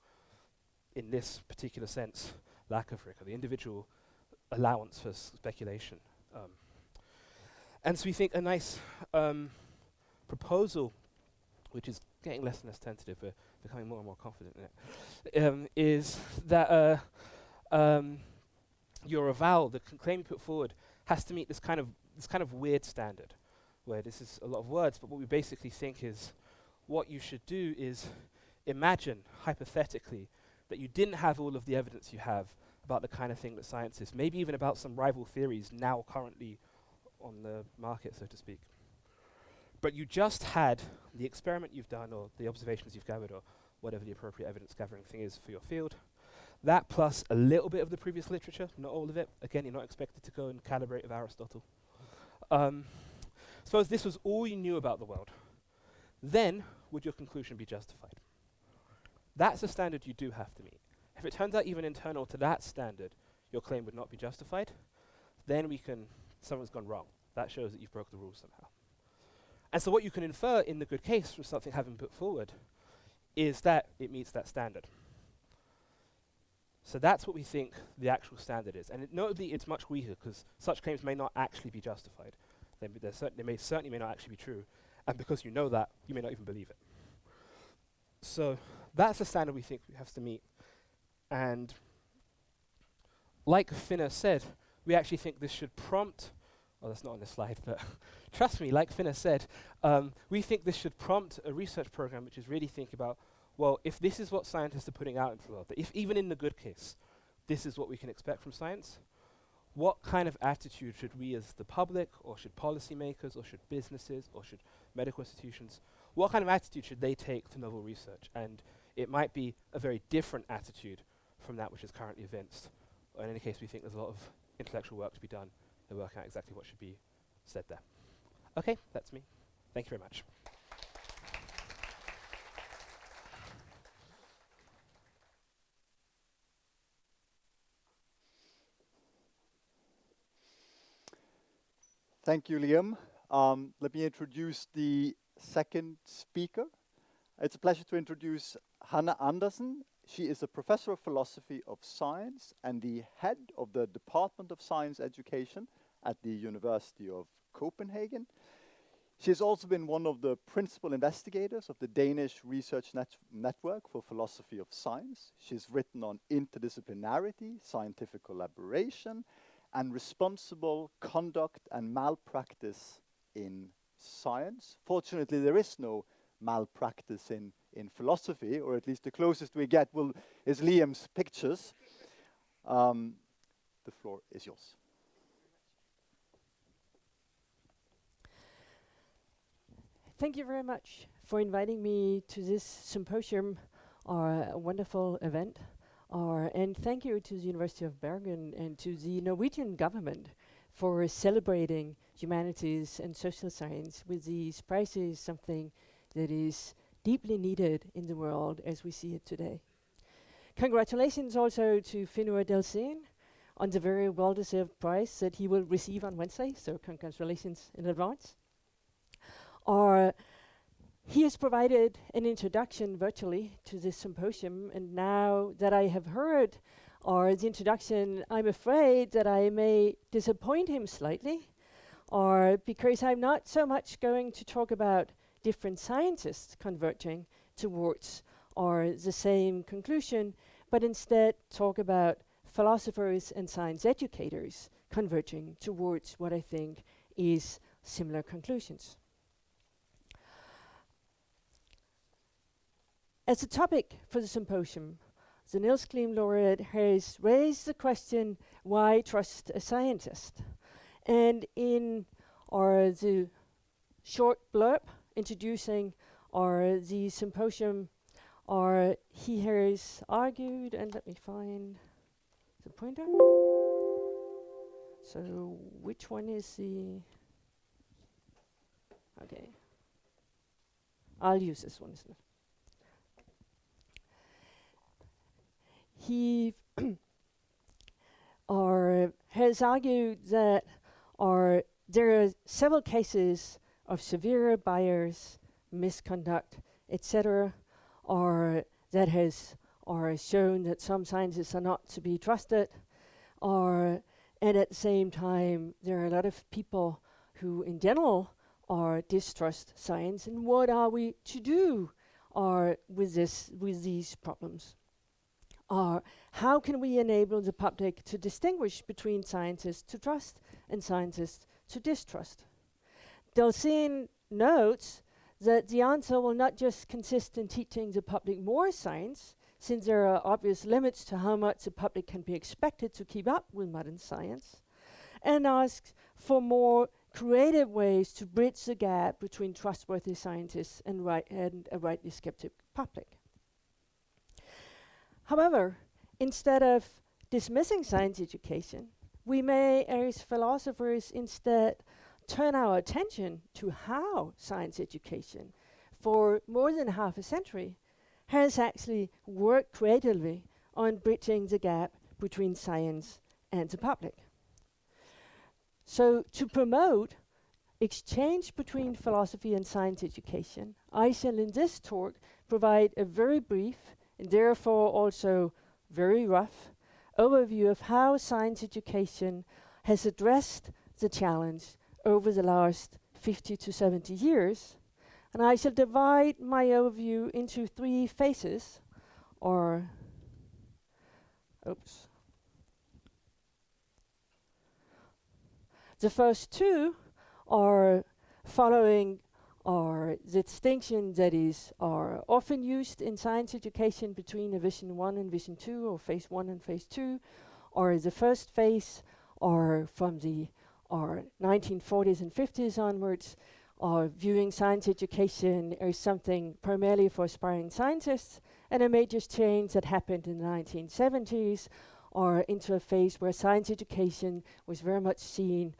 in this particular sense, lack of rigor, the individual allowance for speculation. And so we think a nice proposal, which is getting less and less tentative, but becoming more and more confident in it, is that your vowel, the claim you put forward, has to meet this kind of weird standard, where this is a lot of words, but what we basically think is what you should do is imagine, hypothetically, that you didn't have all of the evidence you have about the kind of thing that science is, maybe even about some rival theories now currently on the market, so to speak. But you just had the experiment you've done, or the observations you've gathered, or whatever the appropriate evidence gathering thing is for your field. That plus a little bit of the previous literature, not all of it. Again, you're not expected to go and calibrate with Aristotle. Suppose this was all you knew about the world. Then, would your conclusion be justified? That's a standard you do have to meet. If it turns out even internal to that standard, your claim would not be justified, then someone's gone wrong. That shows that you've broke the rules somehow. And so what you can infer in the good case from something having put forward is that it meets that standard. So that's what we think the actual standard is. And notably, it's much weaker, because such claims may not actually be justified. They certainly may not actually be true. And because you know that, you may not even believe it. So that's the standard we think we have to meet. And like Finnur said, we actually think this should prompt, that's not on this slide, but trust me, like Finnur said, we think this should prompt a research program which is really thinking about, well, if this is what scientists are putting out into the world, that if even in the good case, this is what we can expect from science, what kind of attitude should we as the public, or should policymakers, or should businesses, or should medical institutions, what kind of attitude should they take to novel research? And it might be a very different attitude from that which is currently evinced. Or in any case, we think there's a lot of intellectual work to be done to work out exactly what should be said there. Okay, that's me. Thank you very much. Thank you, Liam. Let me introduce the second speaker. It's a pleasure to introduce Hanne Andersen. She is a professor of philosophy of science and the head of the Department of Science Education at the University of Copenhagen. She's also been one of the principal investigators of the Danish Research Network for Philosophy of Science. She's written on interdisciplinarity, scientific collaboration, and responsible conduct and malpractice in science. Fortunately, there is no malpractice in philosophy, or at least the closest we get is Liam's pictures. The floor is yours. Thank you very much for inviting me to this symposium, or a wonderful event. And thank you to the University of Bergen and to the Norwegian government for celebrating humanities and social science with these prizes, something that is deeply needed in the world as we see it today. Congratulations also to Finnur Dellsén on the very well-deserved prize that he will receive on Wednesday, so congratulations in advance. He has provided an introduction virtually to this symposium, and now that I have heard the introduction, I'm afraid that I may disappoint him slightly, because I'm not so much going to talk about different scientists converging towards the same conclusion, but instead talk about philosophers and science educators converging towards what I think is similar conclusions. As a topic for the symposium, the Nils Klim Laureate has raised the question, why trust a scientist? And in the short blurb introducing the symposium, he has argued, and let me find the pointer. So which one is the... Okay. I'll use this one instead. He has argued that there are several cases of severe bias, misconduct, etc., that has shown that some scientists are not to be trusted, and at the same time there are a lot of people who in general distrust science, and what are we to do with these problems? How can we enable the public to distinguish between scientists to trust and scientists to distrust? Dellsén notes that the answer will not just consist in teaching the public more science, since there are obvious limits to how much the public can be expected to keep up with modern science, and asks for more creative ways to bridge the gap between trustworthy scientists and a rightly skeptic public. However, instead of dismissing science education, we may, as philosophers, instead turn our attention to how science education, for more than half a century, has actually worked creatively on bridging the gap between science and the public. So, to promote exchange between philosophy and science education, I shall in this talk provide a very brief and therefore also very rough overview of how science education has addressed the challenge over the last 50 to 70 years. And I shall divide my overview into three phases, The first two are following the distinction that is often used in science education between a vision 1 and vision 2, or phase 1 and phase 2, or the first phase, or from the 1940s and 50s onwards, viewing science education as something primarily for aspiring scientists, and a major change that happened in the 1970s, or into a phase where science education was very much seen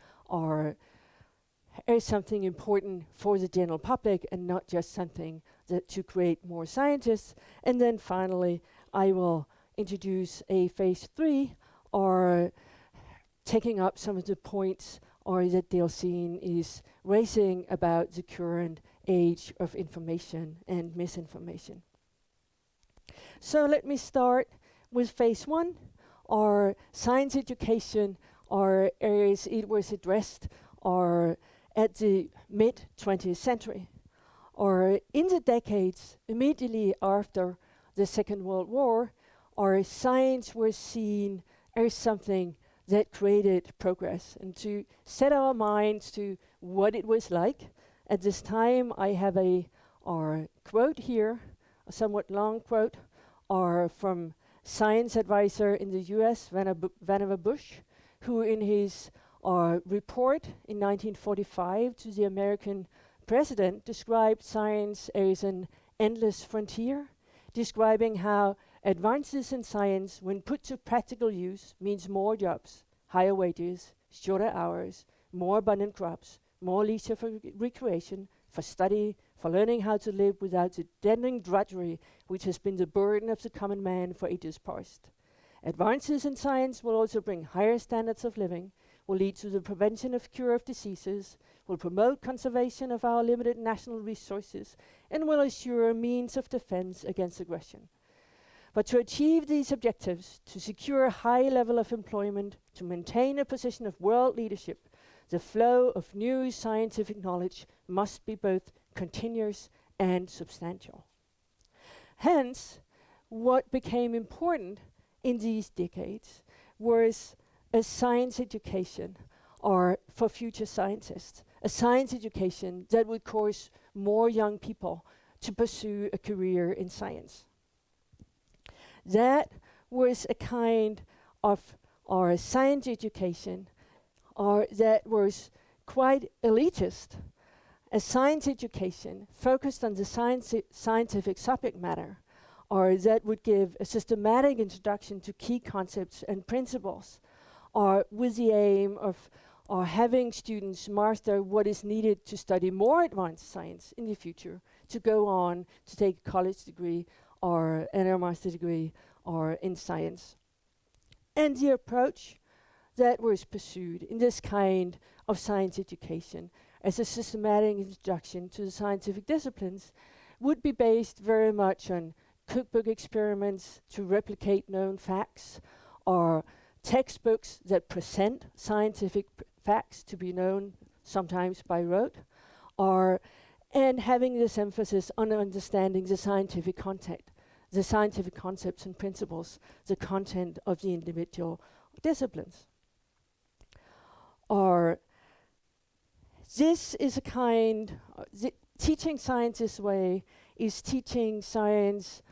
as something important for the general public and not just something to create more scientists. And then finally, I will introduce a phase 3, or taking up some of the points that Dellsén is raising about the current age of information and misinformation. So let me start with phase 1, or science education, or as it was addressed at the mid-20th century, or in the decades immediately after the Second World War, our science was seen as something that created progress. And to set our minds to what it was like, at this time I have our quote here, a somewhat long quote, from science advisor in the US, Vannevar Bush, who in his report in 1945 to the American president described science as an endless frontier, describing how advances in science, when put to practical use, means more jobs, higher wages, shorter hours, more abundant crops, more leisure for recreation, for study, for learning how to live without the deadening drudgery which has been the burden of the common man for ages past. Advances in science will also bring higher standards of living, will lead to the prevention of cure of diseases, will promote conservation of our limited national resources, and will assure a means of defense against aggression. But to achieve these objectives, to secure a high level of employment, to maintain a position of world leadership, the flow of new scientific knowledge must be both continuous and substantial. Hence, what became important in these decades was a science education, or for future scientists, a science education that would cause more young people to pursue a career in science. That was a kind of our science education that was quite elitist, a science education focused on the scientific subject matter, or that would give a systematic introduction to key concepts and principles, or with the aim of having students master what is needed to study more advanced science in the future, to go on to take a college degree or a master's degree or in science. And the approach that was pursued in this kind of science education as a systematic introduction to the scientific disciplines would be based very much on cookbook experiments to replicate known facts, or textbooks that present scientific facts to be known sometimes by rote, and having this emphasis on understanding the scientific content, the scientific concepts and principles, the content of the individual disciplines. This is a kind, teaching science this way is teaching science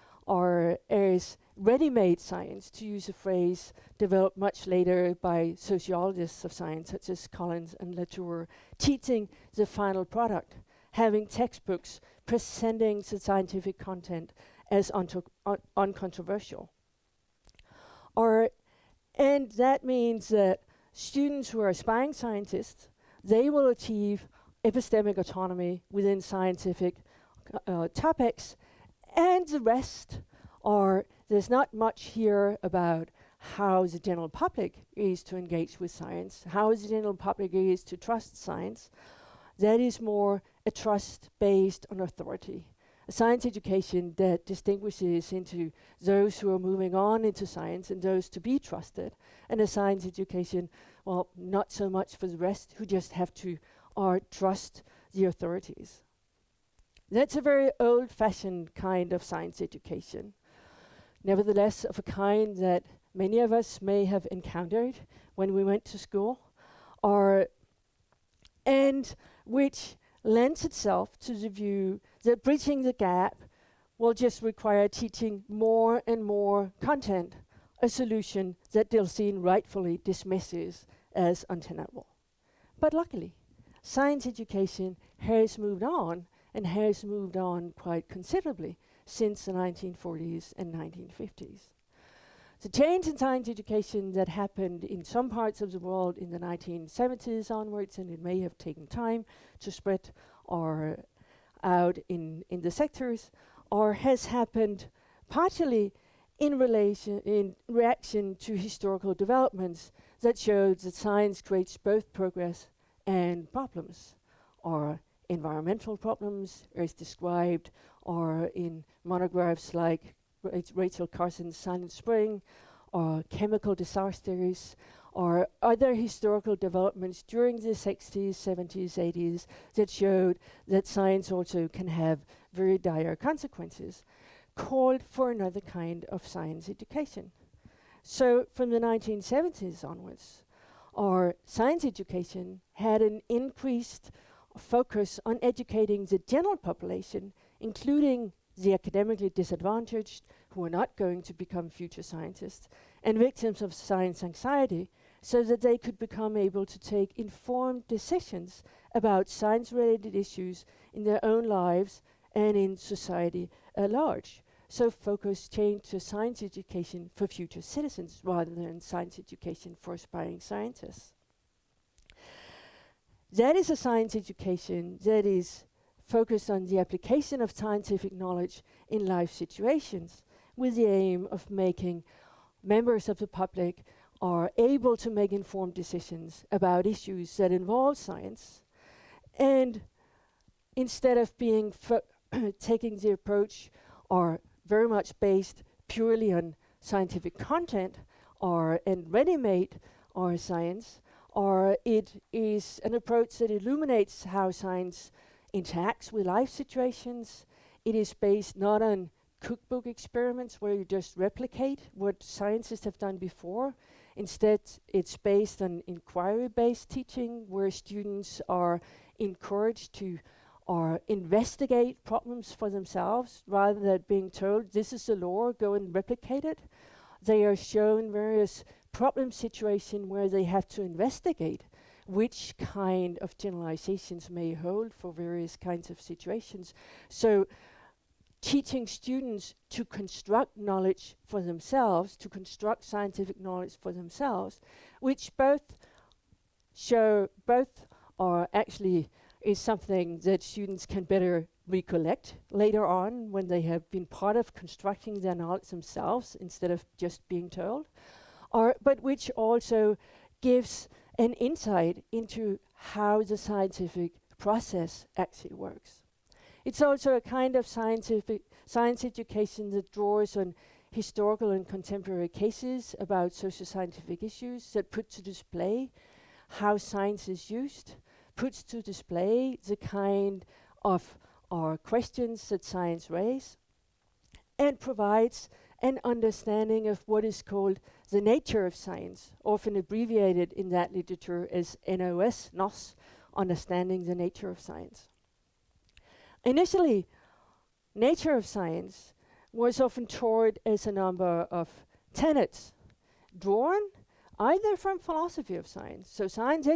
as ready-made science, to use a phrase developed much later by sociologists of science such as Collins and Latour, teaching the final product, having textbooks presenting the scientific content as uncontroversial. And that means that students who are aspiring scientists, they will achieve epistemic autonomy within scientific topics, and the rest there's not much here about how the general public is to engage with science, how the general public is to trust science. That is more a trust based on authority. A science education that distinguishes into those who are moving on into science and those to be trusted, and a science education, well, not so much for the rest, who just have to trust the authorities. That's a very old-fashioned kind of science education. Nevertheless, of a kind that many of us may have encountered when we went to school, and which lends itself to the view that bridging the gap will just require teaching more and more content, a solution that Dellsén rightfully dismisses as untenable. But luckily, science education has moved on, and has moved on quite considerably since the 1940s and 1950s. The change in science education that happened in some parts of the world in the 1970s onwards, and it may have taken time to spread out in the sectors, has happened partially in reaction to historical developments that showed that science creates both progress and problems, or environmental problems as described in monographs like Rachel Carson's Silent Spring, or chemical disasters, or other historical developments during the 60s, 70s, 80s that showed that science also can have very dire consequences, called for another kind of science education. So from the 1970s onwards, our science education had an increased focus on educating the general population, including the academically disadvantaged who are not going to become future scientists, and victims of science anxiety, so that they could become able to take informed decisions about science-related issues in their own lives and in society at large. So focus changed to science education for future citizens rather than science education for aspiring scientists. That is a science education that is focused on the application of scientific knowledge in life situations, with the aim of making members of the public are able to make informed decisions about issues that involve science, and instead of being taking the approach or very much based purely on scientific content or and ready-made or science, or it is an approach that illuminates how science interacts with life situations. It is based not on cookbook experiments where you just replicate what scientists have done before. Instead, it's based on inquiry-based teaching where students are encouraged to investigate problems for themselves rather than being told, this is the law, go and replicate it. They are shown various problem situations where they have to investigate which kind of generalizations may hold for various kinds of situations. So teaching students to construct knowledge for themselves, to construct scientific knowledge for themselves, which both are actually is something that students can better recollect later on when they have been part of constructing their knowledge themselves instead of just being told, but which also gives an insight into how the scientific process actually works. It's also a kind of science education that draws on historical and contemporary cases about socio-scientific issues that put to display how science is used, puts to display the kind of questions that science raises, and provides an understanding of what is called the nature of science, often abbreviated in that literature as NOS, understanding the nature of science. Initially, nature of science was often taught as a number of tenets drawn either from philosophy of science. So science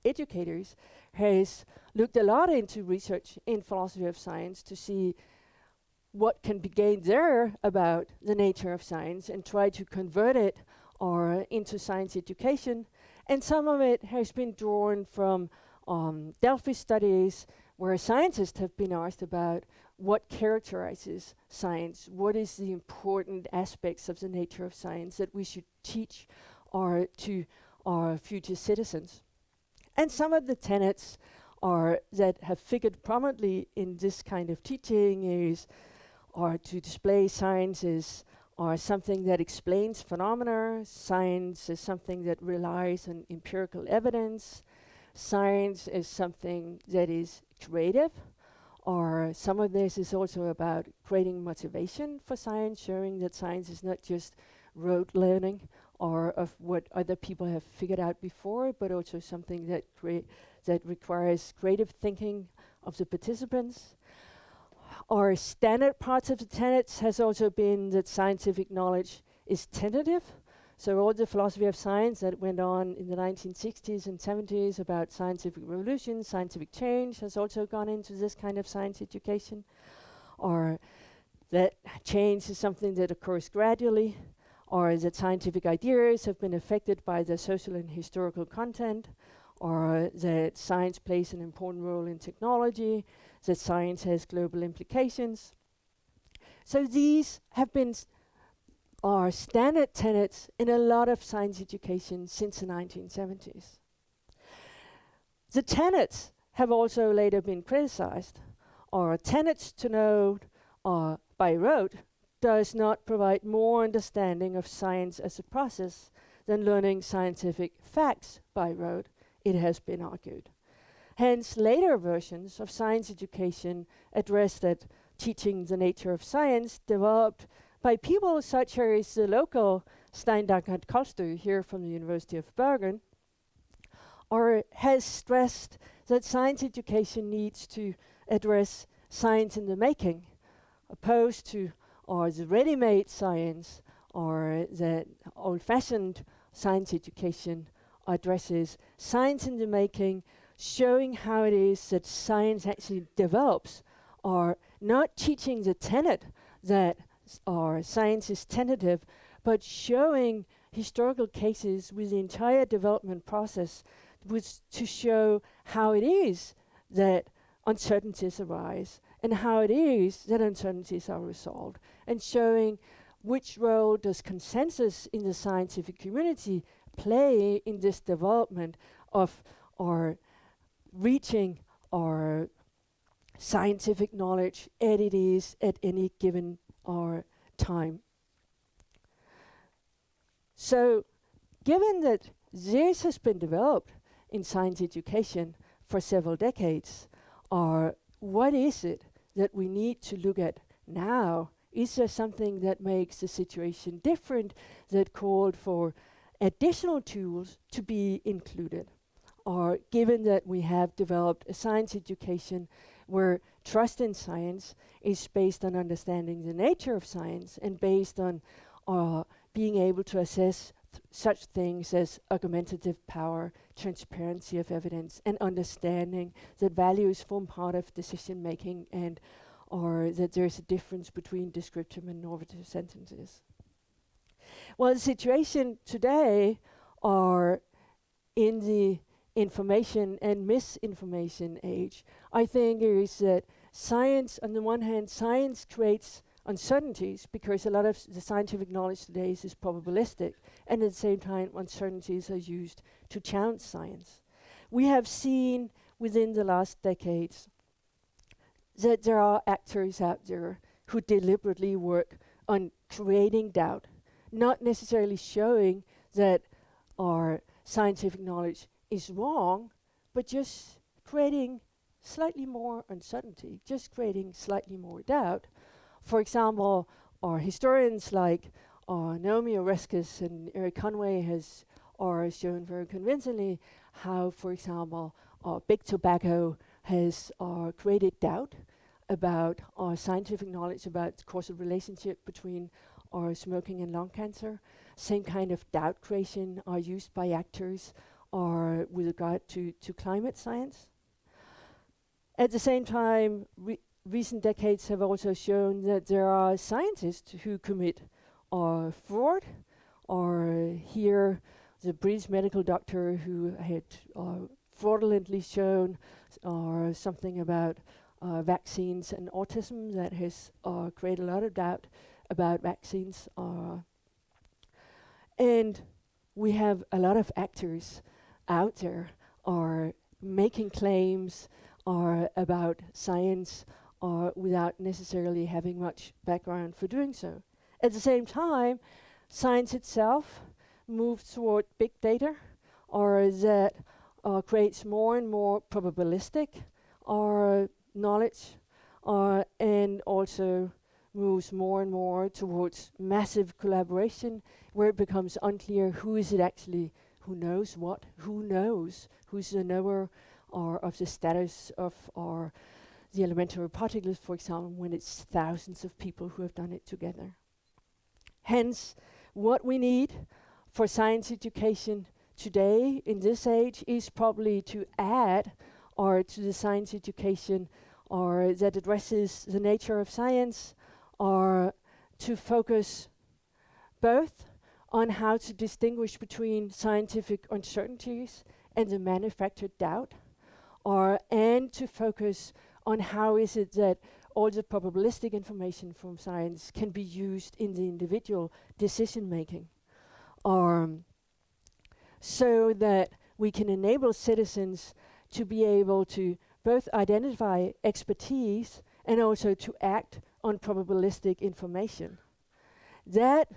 educators has looked a lot into research in philosophy of science to see what can be gained there about the nature of science and try to convert it into science education. And some of it has been drawn from Delphi studies, where scientists have been asked about what characterizes science, what is the important aspects of the nature of science that we should teach to our future citizens. And some of the tenets that have figured prominently in this kind of teaching are to display science as something that explains phenomena, science is something that relies on empirical evidence, science is something that is creative, or some of this is also about creating motivation for science, showing that science is not just rote learning or of what other people have figured out before, but also something that requires creative thinking of the participants. Our standard parts of the tenets has also been that scientific knowledge is tentative. So all the philosophy of science that went on in the 1960s and 70s about scientific revolution, scientific change, has also gone into this kind of science education. Or that change is something that occurs gradually, or that scientific ideas have been affected by the social and historical content, or that science plays an important role in technology, that science has global implications. So these have been are standard tenets in a lot of science education since the 1970s. The tenets have also later been criticized, or tenets to know by rote does not provide more understanding of science as a process than learning scientific facts by rote, it has been argued. Hence, later versions of science education address that teaching the nature of science developed by people such as the local Stein Dankert Koster here from the University of Bergen, or has stressed that science education needs to address science in the making, opposed to or the ready-made science or the old-fashioned science education addresses science in the making, showing how it is that science actually develops, or not teaching the tenet that science is tentative, but showing historical cases with the entire development process to show how it is that uncertainties arise and how it is that uncertainties are resolved, and showing which role does consensus in the scientific community play in this development of our reaching our scientific knowledge as it is at any given time. So, given that this has been developed in science education for several decades, what is it that we need to look at now? Is there something that makes the situation different, that called for additional tools to be included? Or given that we have developed a science education where trust in science is based on understanding the nature of science and based on being able to assess such things as argumentative power, transparency of evidence, and understanding that values form part of decision making, and or that there's a difference between descriptive and normative sentences. Well, the situation today are in the information and misinformation age, I think is that science, on the one hand, science creates uncertainties because a lot of the scientific knowledge today is probabilistic, and at the same time uncertainties are used to challenge science. We have seen within the last decades that there are actors out there who deliberately work on creating doubt, not necessarily showing that our scientific knowledge is wrong, but just creating slightly more uncertainty, just creating slightly more doubt. For example, our historians like Naomi Oreskes and Eric Conway has shown very convincingly how, for example, big tobacco has created doubt about our scientific knowledge about the causal relationship between smoking and lung cancer. Same kind of doubt creation are used by actors with regard to climate science. At the same time, recent decades have also shown that there are scientists who commit fraud, or here the British medical doctor who had fraudulently shown something about vaccines and autism that has created a lot of doubt about vaccines. And we have a lot of actors out there making claims about science without necessarily having much background for doing so. At the same time, science itself moves toward big data, that creates more and more probabilistic knowledge, and also moves more and more towards massive collaboration, where it becomes unclear who is it actually who knows what, who's the knower of the status of the elementary particles, for example, when it's thousands of people who have done it together. Hence, what we need for science education today in this age is probably to add to the science education that addresses the nature of science, or to focus both on how to distinguish between scientific uncertainties and the manufactured doubt, and to focus on how is it that all the probabilistic information from science can be used in the individual decision making, so that we can enable citizens to be able to both identify expertise and also to act on probabilistic information. That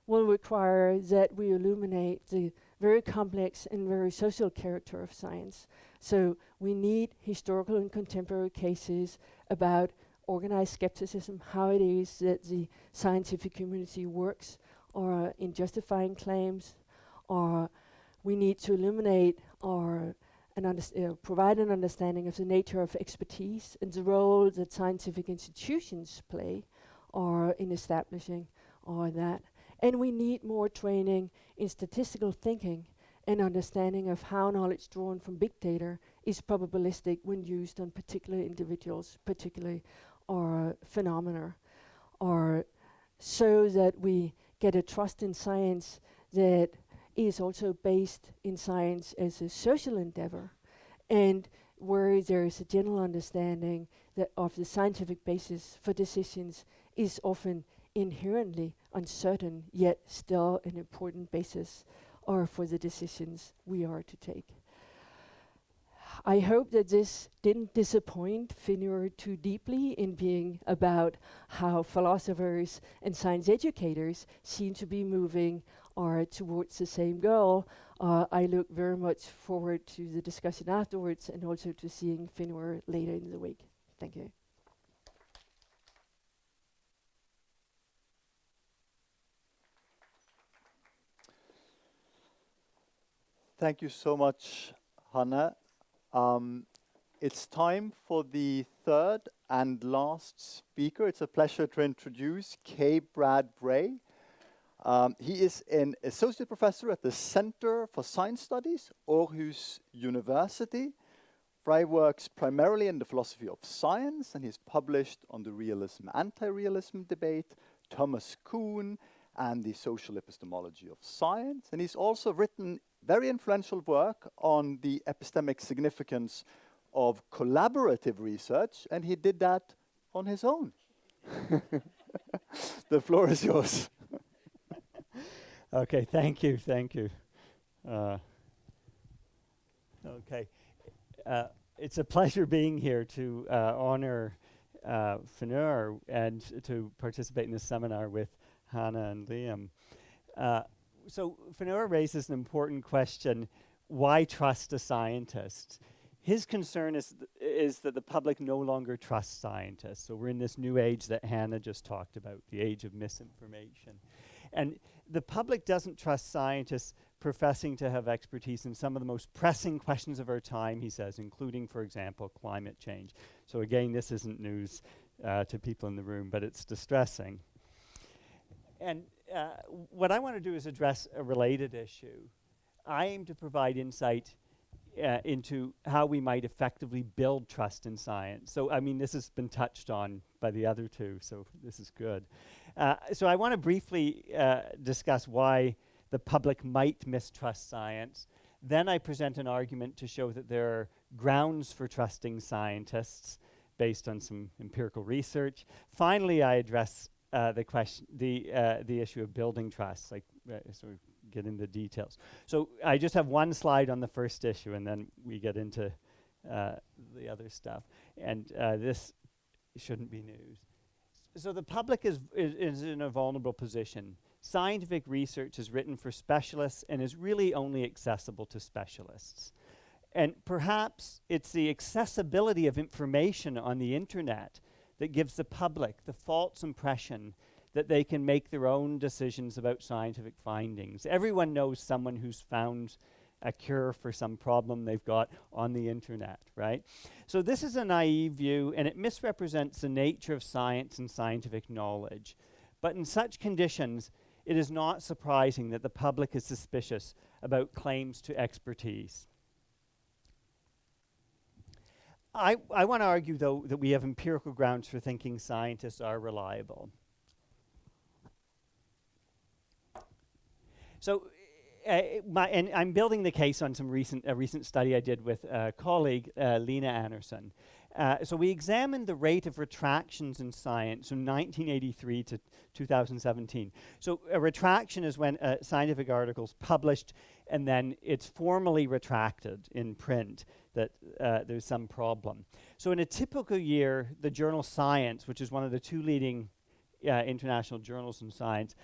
will require that we illuminate the very complex and very social character of science. So we need historical and contemporary cases about organized skepticism, how it is that the scientific community works, or in justifying claims, or we need to illuminate or provide an understanding of the nature of expertise and the role that scientific institutions play or in establishing or that. And we need more training in statistical thinking and understanding of how knowledge drawn from big data is probabilistic when used on particular individuals, particularly or phenomena, or so that we get a trust in science that is also based in science as a social endeavor, and where there is a general understanding that of the scientific basis for decisions is often inherently uncertain, yet still an important basis or for the decisions we are to take. I hope that this didn't disappoint Finnur too deeply in being about how philosophers and science educators seem to be moving towards the same goal. I look very much forward to the discussion afterwards and also to seeing Finnur later in the week. Thank you. Thank you so much, Hannah. It's time for the third and last speaker. It's a pleasure to introduce K. Brad Bray. He is an associate professor at the Center for Science Studies, Aarhus University. Bray works primarily in the philosophy of science, and he's published on the realism-anti-realism debate, Thomas Kuhn, and the social epistemology of science. And he's also written very influential work on the epistemic significance of collaborative research, and he did that on his own. The floor is yours. Okay, thank you. Okay, it's a pleasure being here to honor Finnur and to participate in this seminar with Hannah and Liam. So Finnur raises an important question: why trust a scientist? His concern is that the public no longer trusts scientists. So we're in this new age that Hannah just talked about, the age of misinformation. And the public doesn't trust scientists professing to have expertise in some of the most pressing questions of our time, he says, including, for example, climate change. So again, this isn't news to people in the room, but it's distressing. And what I want to do is address a related issue. I aim to provide insight into how we might effectively build trust in science. So, I mean, this has been touched on by the other two, so this is good. So I want to briefly discuss why the public might mistrust science. Then I present an argument to show that there are grounds for trusting scientists based on some empirical research. Finally, I address the issue of building trust, so get into details. So I just have one slide on the first issue, and then we get into the other stuff. And this shouldn't be news. So the public is in a vulnerable position. Scientific research is written for specialists and is really only accessible to specialists. And perhaps it's the accessibility of information on the internet that gives the public the false impression that they can make their own decisions about scientific findings. Everyone knows someone who's found a cure for some problem they've got on the internet, right? So this is a naive view, and it misrepresents the nature of science and scientific knowledge. But in such conditions, it is not surprising that the public is suspicious about claims to expertise. I want to argue, though, that we have empirical grounds for thinking scientists are reliable. So, and I'm building the case on some recent study I did with a colleague, Lena Anderson. So we examined the rate of retractions in science from 1983 to 2017. So a retraction is when a scientific article is published and then it's formally retracted in print that there's some problem. So in a typical year, the journal Science, which is one of the two leading international journals in science,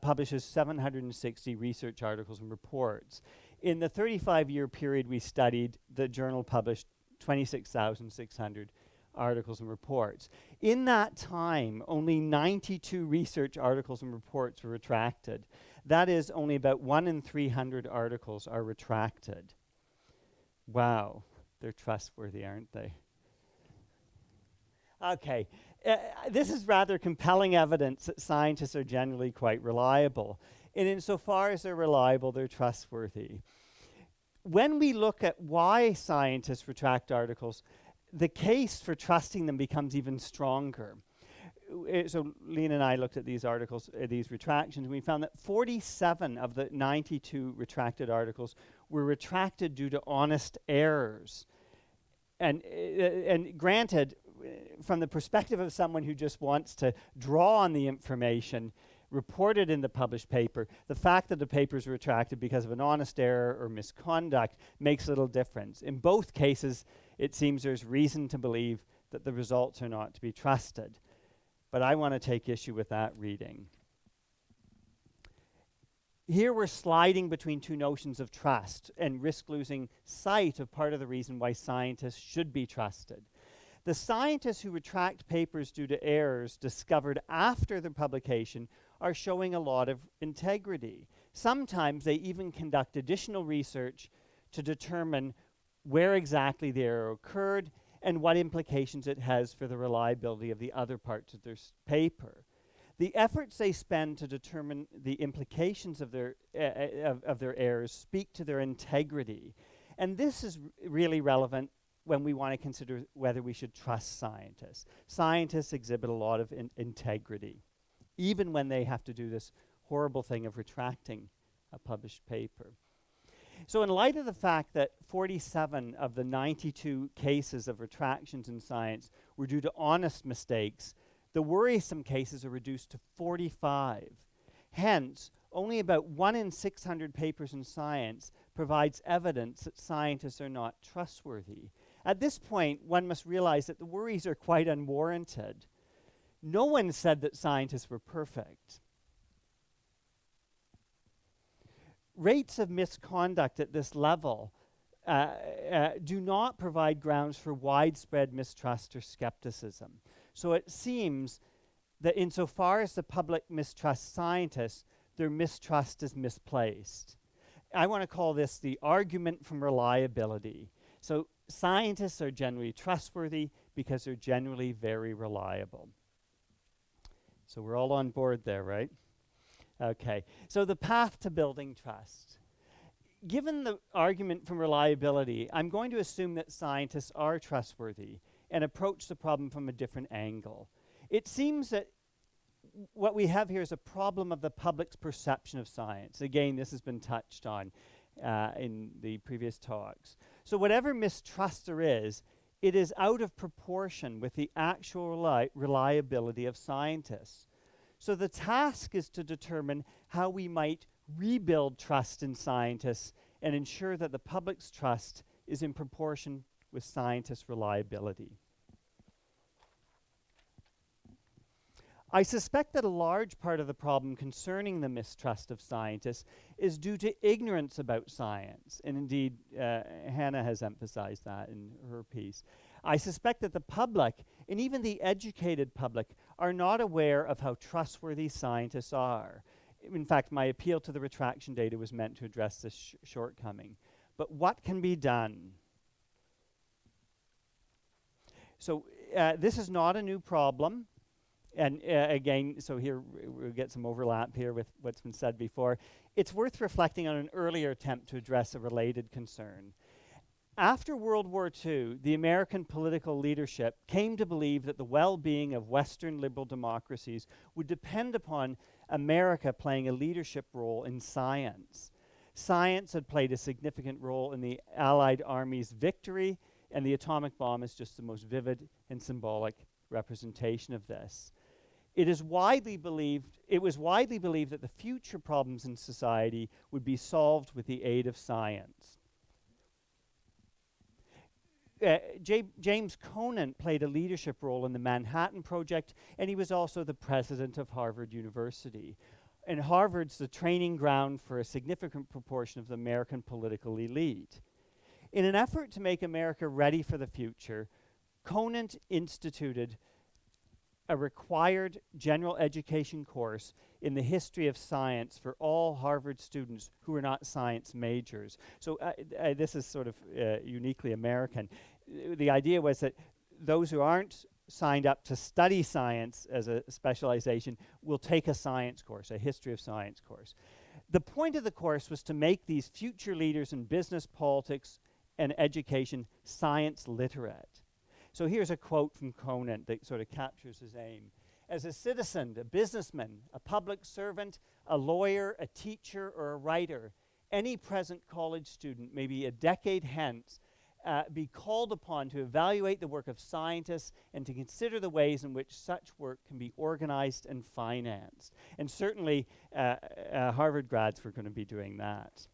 publishes 760 research articles and reports. In the 35-year period we studied, the journal published 26,600 articles and reports. In that time, only 92 research articles and reports were retracted. That is, only about 1 in 300 articles are retracted. Wow, they're trustworthy, aren't they? Okay, this is rather compelling evidence that scientists are generally quite reliable. And insofar as they're reliable, they're trustworthy. When we look at why scientists retract articles, the case for trusting them becomes even stronger. So Lena and I looked at these articles, these retractions, and we found that 47 of the 92 retracted articles were retracted due to honest errors. And granted, from the perspective of someone who just wants to draw on the information reported in the published paper, the fact that the paper is retracted because of an honest error or misconduct makes little difference. In both cases, it seems there's reason to believe that the results are not to be trusted. But I want to take issue with that reading. Here we're sliding between two notions of trust and risk losing sight of part of the reason why scientists should be trusted. The scientists who retract papers due to errors discovered after their publication are showing a lot of integrity. Sometimes they even conduct additional research to determine where exactly the error occurred and what implications it has for the reliability of the other parts of their paper. The efforts they spend to determine the implications of their errors speak to their integrity. And this is really relevant when we want to consider whether we should trust scientists. Scientists exhibit a lot of integrity, even when they have to do this horrible thing of retracting a published paper. So in light of the fact that 47 of the 92 cases of retractions in science were due to honest mistakes, the worrisome cases are reduced to 45. Hence, only about 1 in 600 papers in science provides evidence that scientists are not trustworthy. At this point, one must realize that the worries are quite unwarranted. No one said that scientists were perfect. Rates of misconduct at this level do not provide grounds for widespread mistrust or skepticism. So it seems that insofar as the public mistrusts scientists, their mistrust is misplaced. I want to call this the argument from reliability. So scientists are generally trustworthy because they're generally very reliable. So we're all on board there, right? Okay, so the path to building trust. Given the argument from reliability, I'm going to assume that scientists are trustworthy and approach the problem from a different angle. It seems that what we have here is a problem of the public's perception of science. Again, this has been touched on in the previous talks. So whatever mistrust there is, it is out of proportion with the actual reliability of scientists. So the task is to determine how we might rebuild trust in scientists and ensure that the public's trust is in proportion with scientists' reliability. I suspect that a large part of the problem concerning the mistrust of scientists is due to ignorance about science. And indeed, Hannah has emphasized that in her piece. I suspect that the public, and even the educated public, are not aware of how trustworthy scientists are. In fact, my appeal to the retraction data was meant to address this shortcoming. But what can be done? So this is not a new problem. And again, so here we'll get some overlap here with what's been said before. It's worth reflecting on an earlier attempt to address a related concern. After World War II, the American political leadership came to believe that the well-being of Western liberal democracies would depend upon America playing a leadership role in science. Science had played a significant role in the Allied Army's victory, and the atomic bomb is just the most vivid and symbolic representation of this. It was widely believed that the future problems in society would be solved with the aid of science. James Conant played a leadership role in the Manhattan Project, and he was also the president of Harvard University. and Harvard's the training ground for a significant proportion of the American political elite. In an effort to make America ready for the future, Conant instituted a required general education course in the history of science for all Harvard students who were not science majors. So this is sort of uniquely American. The idea was that those who aren't signed up to study science as a specialization will take a science course, a history of science course. The point of the course was to make these future leaders in business, politics, and education science literate. So here's a quote from Conant that sort of captures his aim. As a citizen, a businessman, a public servant, a lawyer, a teacher, or a writer, any present college student may be a decade hence be called upon to evaluate the work of scientists and to consider the ways in which such work can be organized and financed. And certainly Harvard grads were going to be doing that.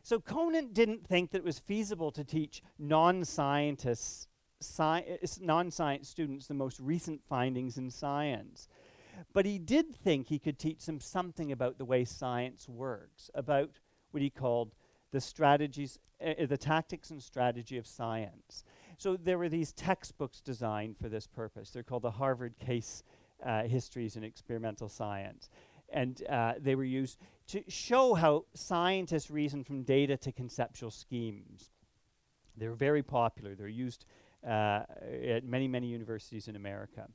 So Conant didn't think that it was feasible to teach non-science students the most recent findings in science. But he did think he could teach them something about the way science works, about what he called the strategies, the tactics and strategy of science. So there were these textbooks designed for this purpose. They're called the Harvard Case Histories in Experimental Science. And they were used to show how scientists reason from data to conceptual schemes. They're very popular. They're used at many, many universities in America.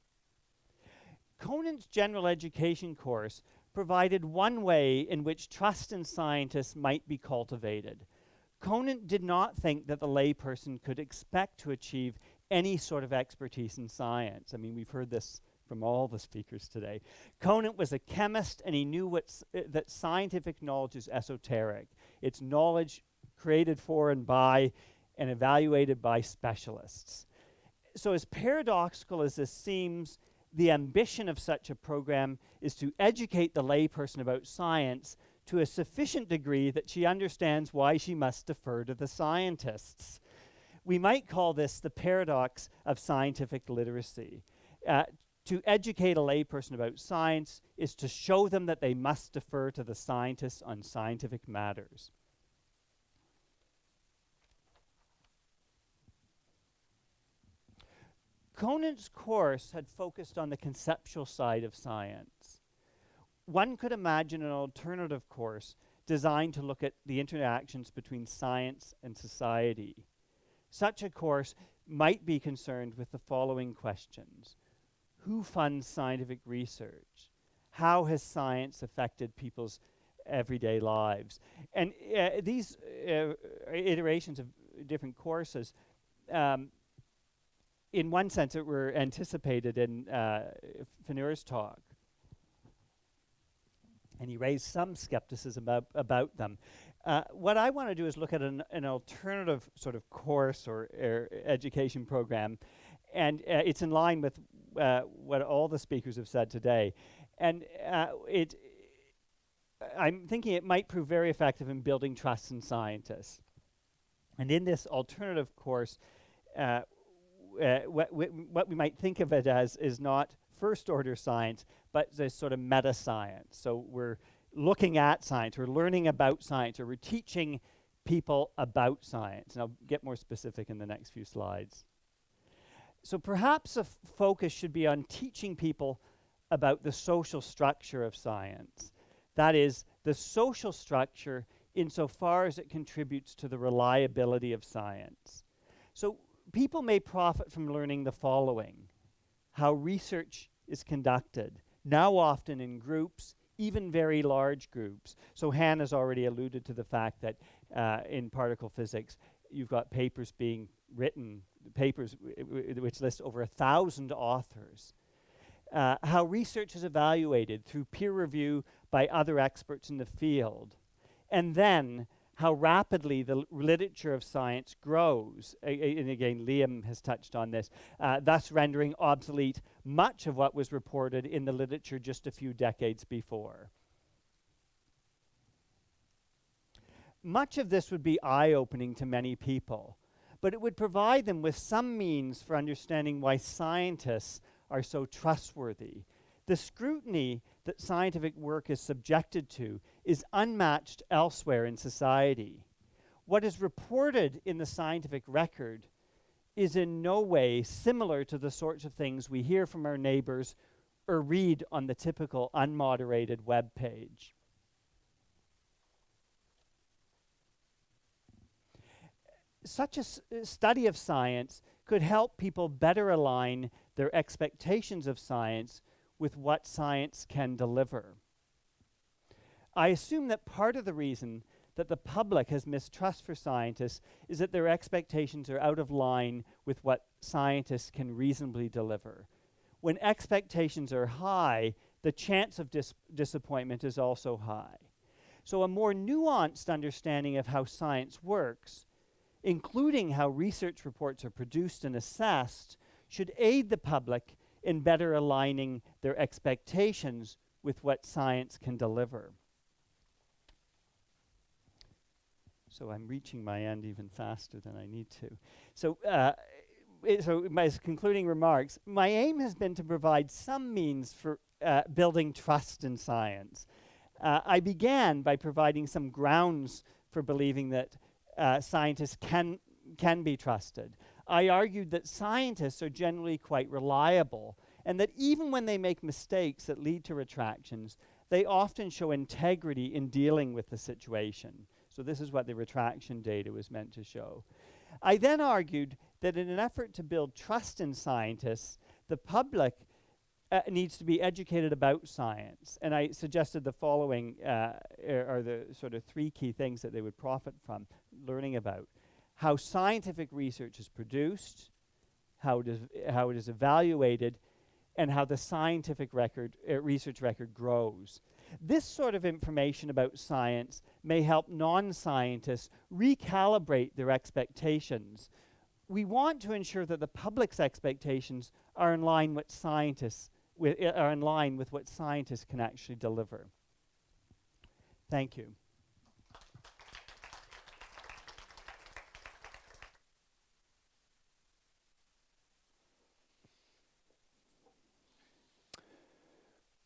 Conant's general education course provided one way in which trust in scientists might be cultivated. Conant did not think that the layperson could expect to achieve any sort of expertise in science. I mean, we've heard this from all the speakers today. Conant was a chemist, and he knew that scientific knowledge is esoteric. It's knowledge created for and by and evaluated by specialists. So as paradoxical as this seems, the ambition of such a program is to educate the layperson about science to a sufficient degree that she understands why she must defer to the scientists. We might call this the paradox of scientific literacy. To educate a layperson about science is to show them that they must defer to the scientists on scientific matters. Conant's course had focused on the conceptual side of science. One could imagine an alternative course designed to look at the interactions between science and society. Such a course might be concerned with the following questions. Who funds scientific research? How has science affected people's everyday lives? And these iterations of different courses, in one sense, it were anticipated in Finnur's talk. And he raised some skepticism about them. What I want to do is look at an alternative sort of course or education program, and it's in line with what all the speakers have said today. And I'm thinking it might prove very effective in building trust in scientists. And in this alternative course, what we might think of it as is not first-order science, but this sort of meta-science. So we're looking at science, we're learning about science, or we're teaching people about science. And I'll get more specific in the next few slides. So perhaps a focus should be on teaching people about the social structure of science. That is, the social structure insofar as it contributes to the reliability of science. So people may profit from learning the following: how research is conducted, now often in groups, even very large groups. So Han has already alluded to the fact that in particle physics, you've got papers being written, papers which list over 1,000 authors. How research is evaluated through peer review by other experts in the field. And then how rapidly the literature of science grows. And again, Liam has touched on this, thus rendering obsolete much of what was reported in the literature just a few decades before. Much of this would be eye-opening to many people, but it would provide them with some means for understanding why scientists are so trustworthy. The scrutiny that scientific work is subjected to is unmatched elsewhere in society. What is reported in the scientific record is in no way similar to the sorts of things we hear from our neighbors or read on the typical unmoderated web page. Such a study of science could help people better align their expectations of science with what science can deliver. I assume that part of the reason that the public has mistrust for scientists is that their expectations are out of line with what scientists can reasonably deliver. When expectations are high, the chance of disappointment is also high. So a more nuanced understanding of how science works, including how research reports are produced and assessed, should aid the public in better aligning their expectations with what science can deliver. So I'm reaching my end even faster than I need to. So my concluding remarks, my aim has been to provide some means for building trust in science. I began by providing some grounds for believing that scientists can be trusted. I argued that scientists are generally quite reliable, and that even when they make mistakes that lead to retractions, they often show integrity in dealing with the situation. So this is what the retraction data was meant to show. I then argued that in an effort to build trust in scientists, the public needs to be educated about science. And I suggested the following are the sort of three key things that they would profit from learning about: how scientific research is produced, how it is evaluated, and how the scientific research record grows. This sort of information about science may help non-scientists recalibrate their expectations. We want to ensure that the public's expectations are in line with what scientists can actually deliver. Thank you.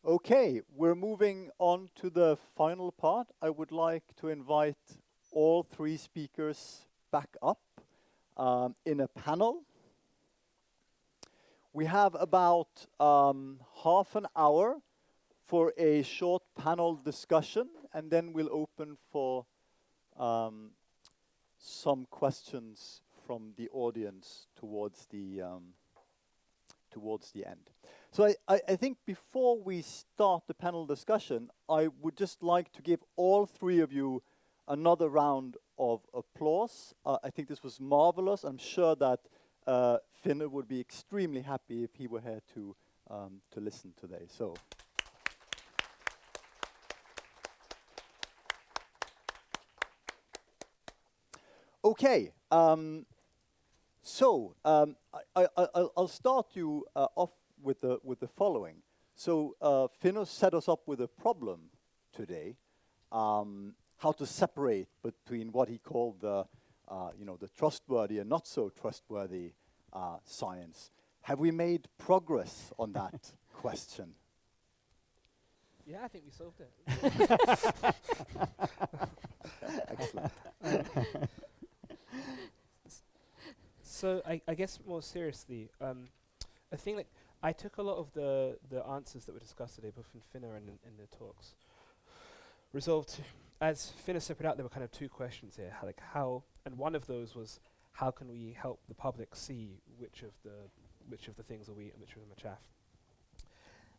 Okay, we're moving on to the final part. I would like to invite all three speakers back up in a panel. We have about half an hour for a short panel discussion, and then we'll open for some questions from the audience towards the end. So I think before we start the panel discussion, I would just like to give all three of you another round of applause. I think this was marvelous. I'm sure that Finnur would be extremely happy if he were here to listen today. So. Okay. I'll start you off with the following. So Finnur set us up with a problem today, how to separate between what he called the trustworthy and not so trustworthy science. Have we made progress on that question? Yeah, I think we solved it. Excellent. So I guess more seriously, I think that I took a lot of the answers that were discussed today, both in Finnur and in the talks, resolved to, as Finnur separated out, there were kind of two questions here, and one of those was, how can we help the public see which of the things are wheat and which of them are chaff?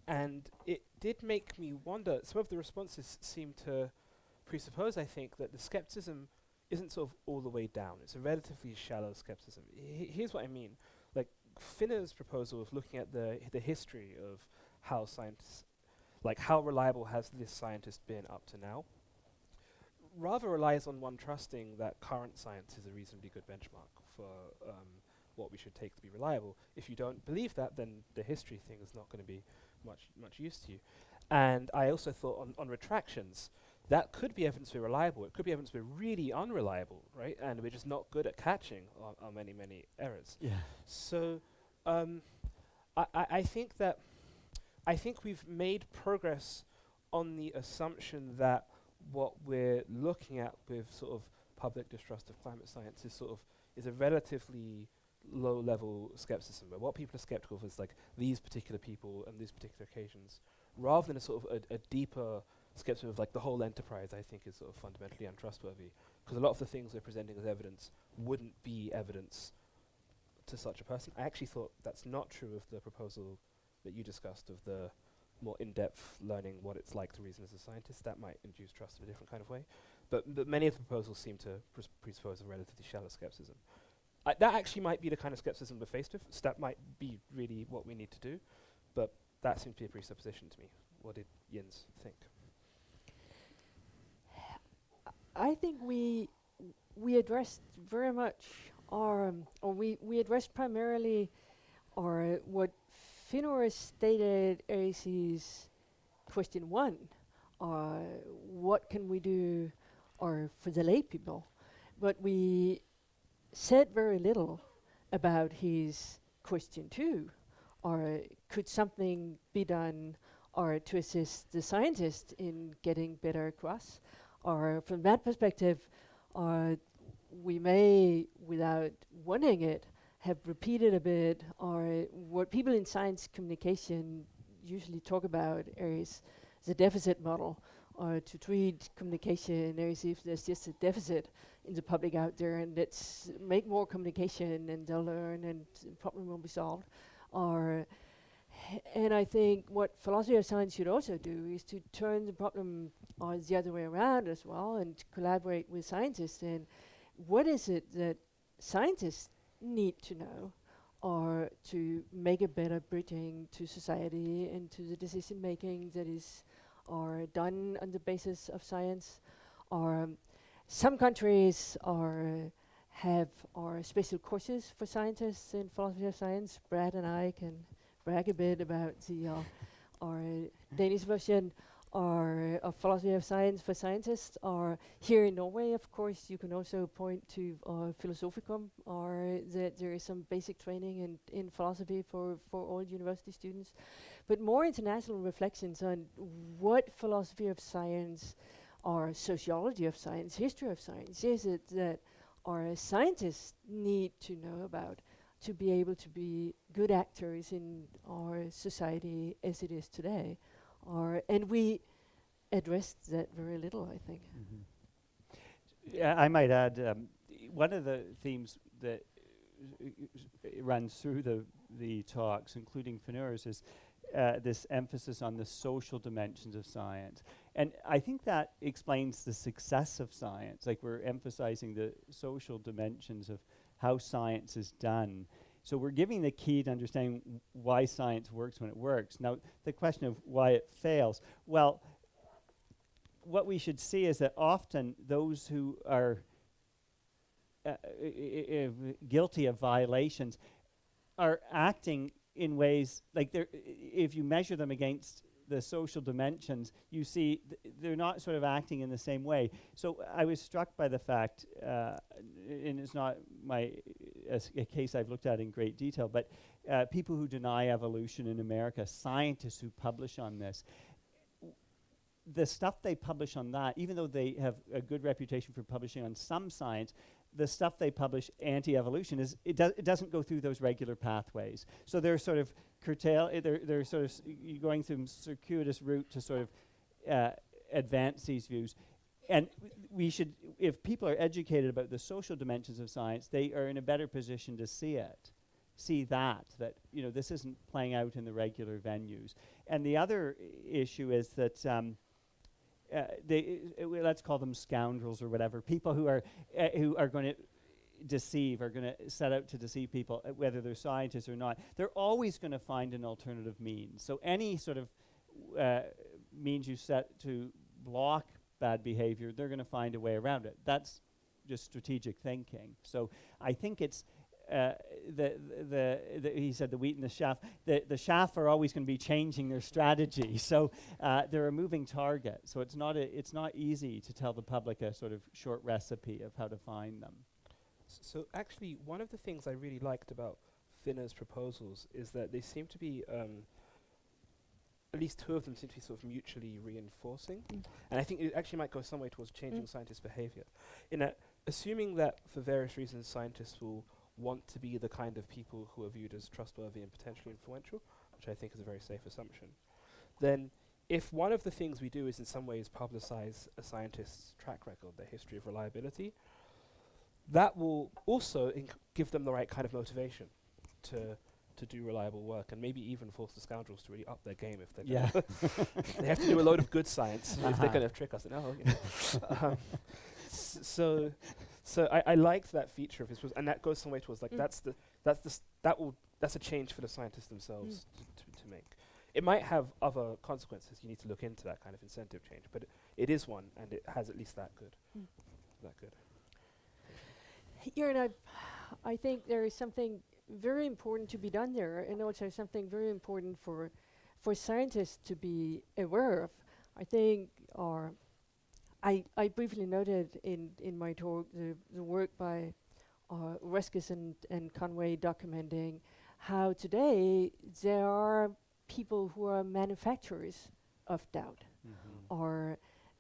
And it did make me wonder, some of the responses seem to presuppose, I think, that the skepticism isn't sort of all the way down. It's a relatively shallow skepticism. Here's what I mean. Like, Finnur's proposal of looking at the history of how scientists, like how reliable has this scientist been up to now, rather relies on one trusting that current science is a reasonably good benchmark for what we should take to be reliable. If you don't believe that, then the history thing is not going to be much use to you. And I also thought on retractions, that could be evidence we're reliable. It could be evidence we're really unreliable, right? And we're just not good at catching our many, many errors. Yeah. So I think that I think we've made progress on the assumption that what we're looking at with sort of public distrust of climate science is a relatively low-level skepticism, but what people are skeptical of is like these particular people and these particular occasions, rather than a sort of a deeper skepticism of like the whole enterprise. I think is sort of fundamentally untrustworthy, because a lot of the things we're presenting as evidence wouldn't be evidence to such a person. I actually thought that's not true of the proposal that you discussed of the more in-depth learning what it's like to reason as a scientist. That might induce trust in a different kind of way. But many of the proposals seem to presuppose a relatively shallow skepticism. That actually might be the kind of skepticism we're faced with. So that might be really what we need to do. But that seems to be a presupposition to me. What did Jens think? I think we addressed very much our, or we addressed primarily our what Finnur stated as his question 1, what can we do or for the lay people? But we said very little about his question 2, or could something be done or to assist the scientists in getting better across? Or from that perspective, we may, without wanting it, have repeated a bit, or what people in science communication usually talk about is the deficit model, or to treat communication as if there's just a deficit in the public out there, and let's make more communication and they'll learn and the problem will be solved. And I think what philosophy of science should also do is to turn the problem the other way around as well, and collaborate with scientists. And what is it that scientists need to know, or to make a better bridging to society and to the decision making that is done on the basis of science? Or some countries have special courses for scientists in philosophy of science. Brad and I can brag a bit about the our Danish version of philosophy of science for scientists. Or here in Norway, of course, you can also point to Philosophicum, or that there is some basic training in philosophy for all university students. But more international reflections on what philosophy of science or sociology of science, history of science is it that our scientists need to know about to be able to be good actors in our society as it is today. And we addressed that very little, I think. Yeah, I might add, one of the themes that runs through the talks, including Finnur's, is this emphasis on the social dimensions of science. And I think that explains the success of science. Like, we're emphasizing the social dimensions of how science is done. So we're giving the key to understanding why science works when it works. Now, the question of why it fails, well, what we should see is that often those who are guilty of violations are acting in ways, like if you measure them against the social dimensions, you see they're not sort of acting in the same way. So I was struck by the fact, and it's not a case I've looked at in great detail, but people who deny evolution in America, scientists who publish on this, the stuff they publish on that, even though they have a good reputation for publishing on some science, the stuff they publish anti-evolution it doesn't go through those regular pathways. So they're sort of they're sort of going through circuitous route to sort of advance these views. And we should, if people are educated about the social dimensions of science, they are in a better position to see that this isn't playing out in the regular venues. And the other issue is that let's call them scoundrels or whatever, people who are going to deceive, are going to set out to deceive people, whether they're scientists or not. They're always going to find an alternative means. So any sort of means you set to block bad behavior, they're going to find a way around it. That's just strategic thinking. So I think it's he said the wheat and the chaff. The chaff are always going to be changing their strategy. So they're a moving target. So it's not easy to tell the public a sort of short recipe of how to find them. So actually, one of the things I really liked about Finnur's proposals is that they seem to be at least two of them seem to be sort of mutually reinforcing. And I think it actually might go some way towards changing scientists' behavior. In that, assuming that for various reasons scientists will want to be the kind of people who are viewed as trustworthy and potentially influential, which I think is a very safe assumption, then if one of the things we do is in some ways publicize a scientist's track record, their history of reliability, that will also give them the right kind of motivation to do reliable work, and maybe even force the scoundrels to really up their game if they're they have to do a load of good science if they're going to trick us. So I liked that feature of his, and that goes some way towards like that's a change for the scientists themselves to make. It might have other consequences. You need to look into that kind of incentive change, but it is one, and it has at least that good. That good. Youre, I think there is something very important to be done there, and also something very important for scientists to be aware of. I think, I briefly noted in my talk the work by Reskes and Conway documenting how today there are people who are manufacturers of doubt,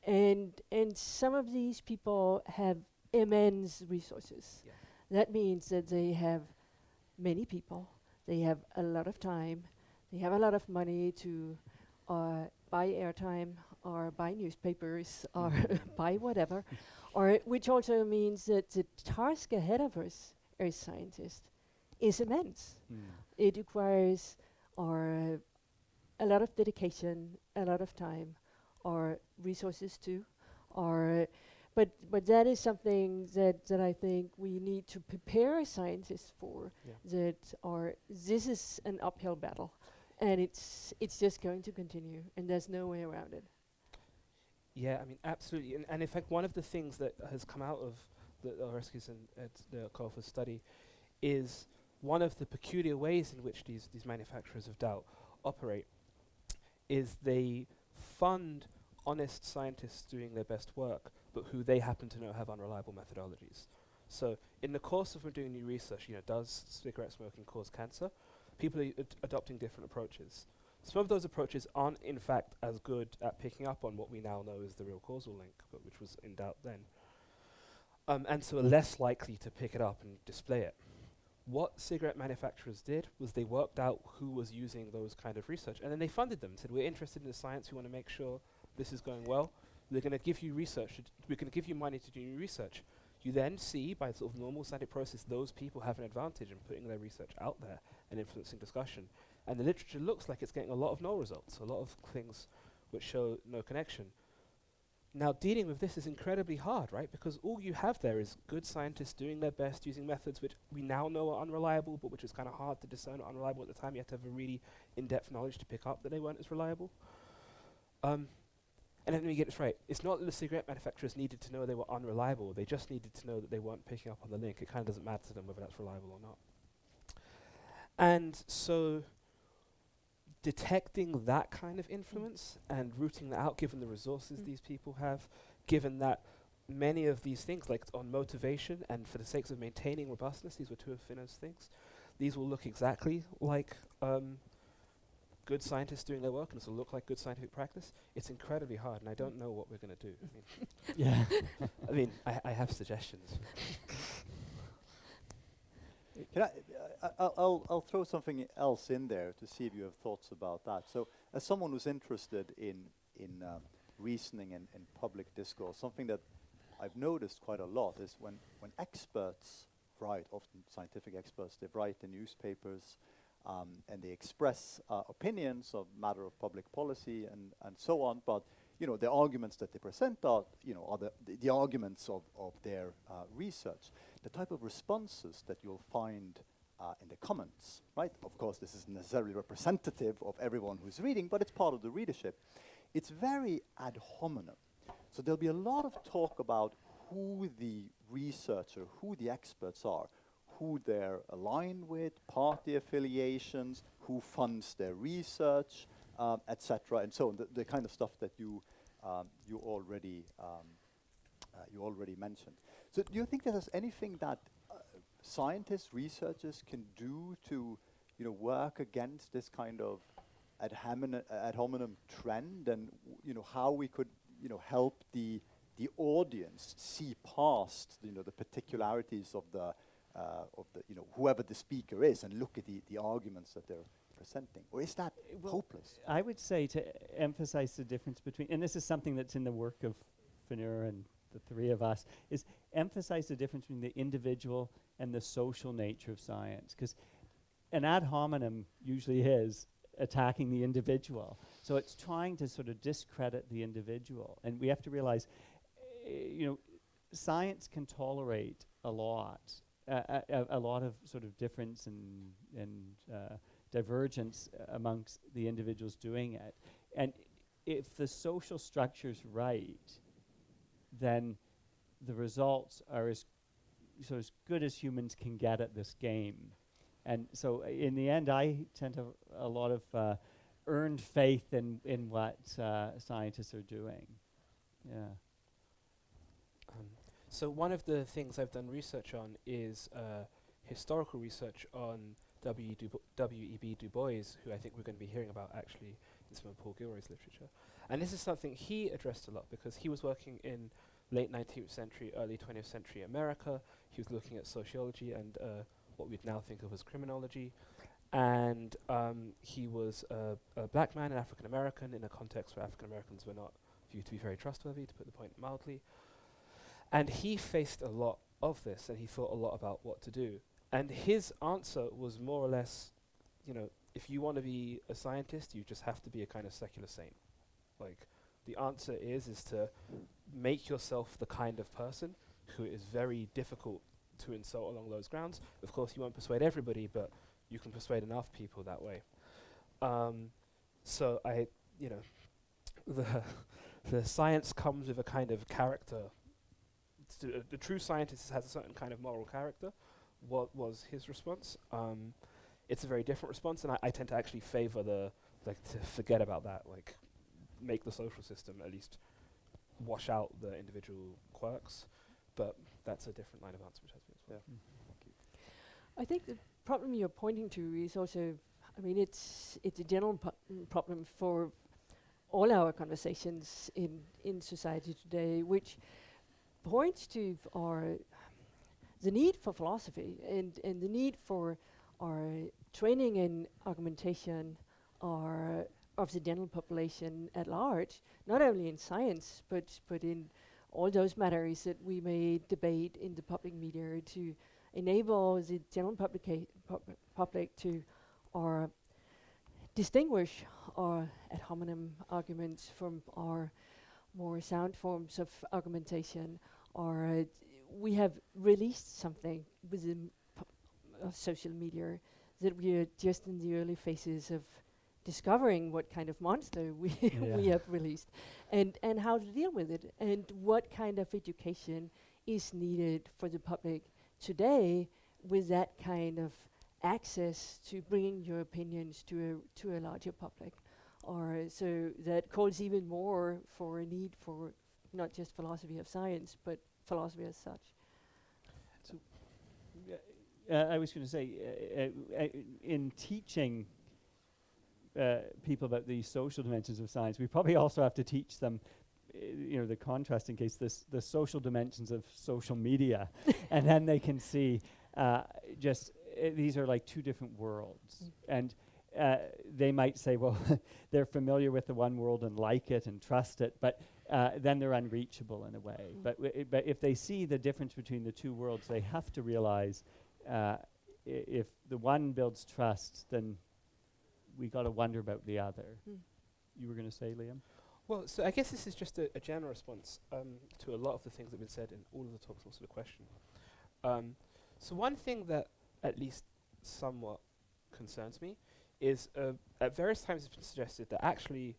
and some of these people have immense resources. Yeah. That means that they have many people, they have a lot of time, they have a lot of money to buy airtime or buy newspapers or buy whatever, or which also means that the task ahead of us as scientists is immense. It requires a lot of dedication, a lot of time, or resources too, but that is something that I think we need to prepare scientists for. Yeah. This is an uphill battle, and it's just going to continue, and there's no way around it. Yeah, I mean, absolutely. And in fact, one of the things that has come out of the Reskes and the Colvard study is one of the peculiar ways in which these manufacturers of doubt operate is they fund honest scientists doing their best work, but who they happen to know have unreliable methodologies. So in the course of doing new research, does cigarette smoking cause cancer? People are adopting different approaches. Some of those approaches aren't in fact as good at picking up on what we now know is the real causal link, but which was in doubt then. And so are less likely to pick it up and display it. What cigarette manufacturers did was they worked out who was using those kind of research, and then they funded them and said, we're interested in the science, we want to make sure this is going well. We're going to give you research, we're going to give you money to do new research. You then see, by sort of normal scientific process, those people have an advantage in putting their research out there and influencing discussion. And the literature looks like it's getting a lot of null results, a lot of things which show no connection. Now, dealing with this is incredibly hard, right? Because all you have there is good scientists doing their best using methods which we now know are unreliable, but which is kind of hard to discern are unreliable at the time. You have to have a really in-depth knowledge to pick up that they weren't as reliable. And let me get this right. It's not that the cigarette manufacturers needed to know they were unreliable. They just needed to know that they weren't picking up on the link. It kind of doesn't matter to them whether that's reliable or not. And so detecting that kind of influence and rooting that out, given the resources these people have, given that many of these things, like on motivation and for the sakes of maintaining robustness, these were two of Finnur's things, these will look exactly like good scientists doing their work, and this will look like good scientific practice. It's incredibly hard, and I don't know what we're going to do. I mean, I have suggestions. Can I'll throw something else in there to see if you have thoughts about that. So, as someone who's interested in reasoning and public discourse, something that I've noticed quite a lot is when experts write, often scientific experts, they write in newspapers and they express opinions of matter of public policy and so on. But the arguments that they present are the arguments of their research. The type of responses that you'll find in the comments, right? Of course, this isn't necessarily representative of everyone who's reading, but it's part of the readership. It's very ad hominem. So there'll be a lot of talk about who the researcher, who the experts are, who they're aligned with, party affiliations, who funds their research, etc., and so on. The kind of stuff that you already mentioned. So do you think there's anything that scientists, researchers can do to work against this kind of ad hominem trend, and how we could help the audience see past the particularities of the whoever the speaker is and look at the arguments that they're presenting, or is that hopeless? I would say to emphasize the difference between, and this is something that's in the work of Finnur and the three of us, is emphasize the difference between the individual and the social nature of science, because an ad hominem usually is attacking the individual. So it's trying to sort of discredit the individual. And we have to realize, science can tolerate a lot of sort of difference and divergence amongst the individuals doing it. And if the social structure's right, then the results are as good as humans can get at this game. And so in the end, I tend to have a lot of earned faith in what scientists are doing. Yeah. So one of the things I've done research on is historical research on W.E.B. Du Bois, who I think we're going to be hearing about actually in some of Paul Gilroy's literature. And this is something he addressed a lot because he was working in late 19th century, early 20th century America. He was looking at sociology and what we'd now think of as criminology. And he was a black man, an African American, in a context where African Americans were not viewed to be very trustworthy, to put the point mildly. And he faced a lot of this, and he thought a lot about what to do. And his answer was more or less, if you want to be a scientist, you just have to be a kind of secular saint. Like, the answer is to make yourself the kind of person who is very difficult to insult along those grounds. Of course, you won't persuade everybody, but you can persuade enough people that way. So the science comes with a kind of character. The true scientist has a certain kind of moral character. What was his response? It's a very different response, and I tend to actually favor to forget about that, make the social system at least wash out the individual quirks. But that's a different line of answer, which has been as well. Thank you. I think the problem you're pointing to is also, it's a general problem for all our conversations in society today, which points to the need for philosophy and the need for our training in argumentation of the general population at large, not only in science, but in all those matters that we may debate in the public media to enable the general public to distinguish our ad hominem arguments from our more sound forms of argumentation. Or we have released something within social media that we are just in the early phases of discovering what kind of monster we have released, and how to deal with it, and what kind of education is needed for the public today with that kind of access to bringing your opinions to a larger public. Or so that calls even more for a need for not just philosophy of science, but philosophy as such. So, I was going to say, in teaching people about the social dimensions of science, we probably also have to teach them, the contrasting case, the social dimensions of social media, and then they can see these are like two different worlds. And they might say, well, they're familiar with the one world and like it and trust it, but then they're unreachable in a way. But if they see the difference between the two worlds, they have to realize if the one builds trust, then we got to wonder about the other. You were going to say, Liam? Well, so I guess this is just a general response to a lot of the things that have been said in all of the talks, also the question. So one thing that at least somewhat concerns me is at various times it's been suggested that actually,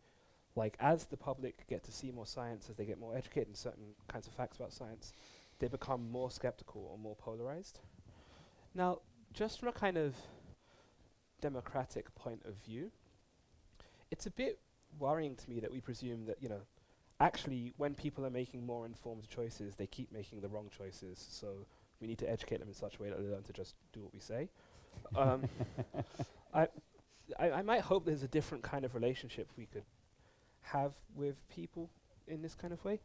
as the public get to see more science, as they get more educated in certain kinds of facts about science, they become more skeptical or more polarized. Now, just from a kind of democratic point of view, it's a bit worrying to me that we presume that, actually when people are making more informed choices, they keep making the wrong choices, so we need to educate them in such a way that they learn to just do what we say. I might hope there's a different kind of relationship we could have with people in this kind of way.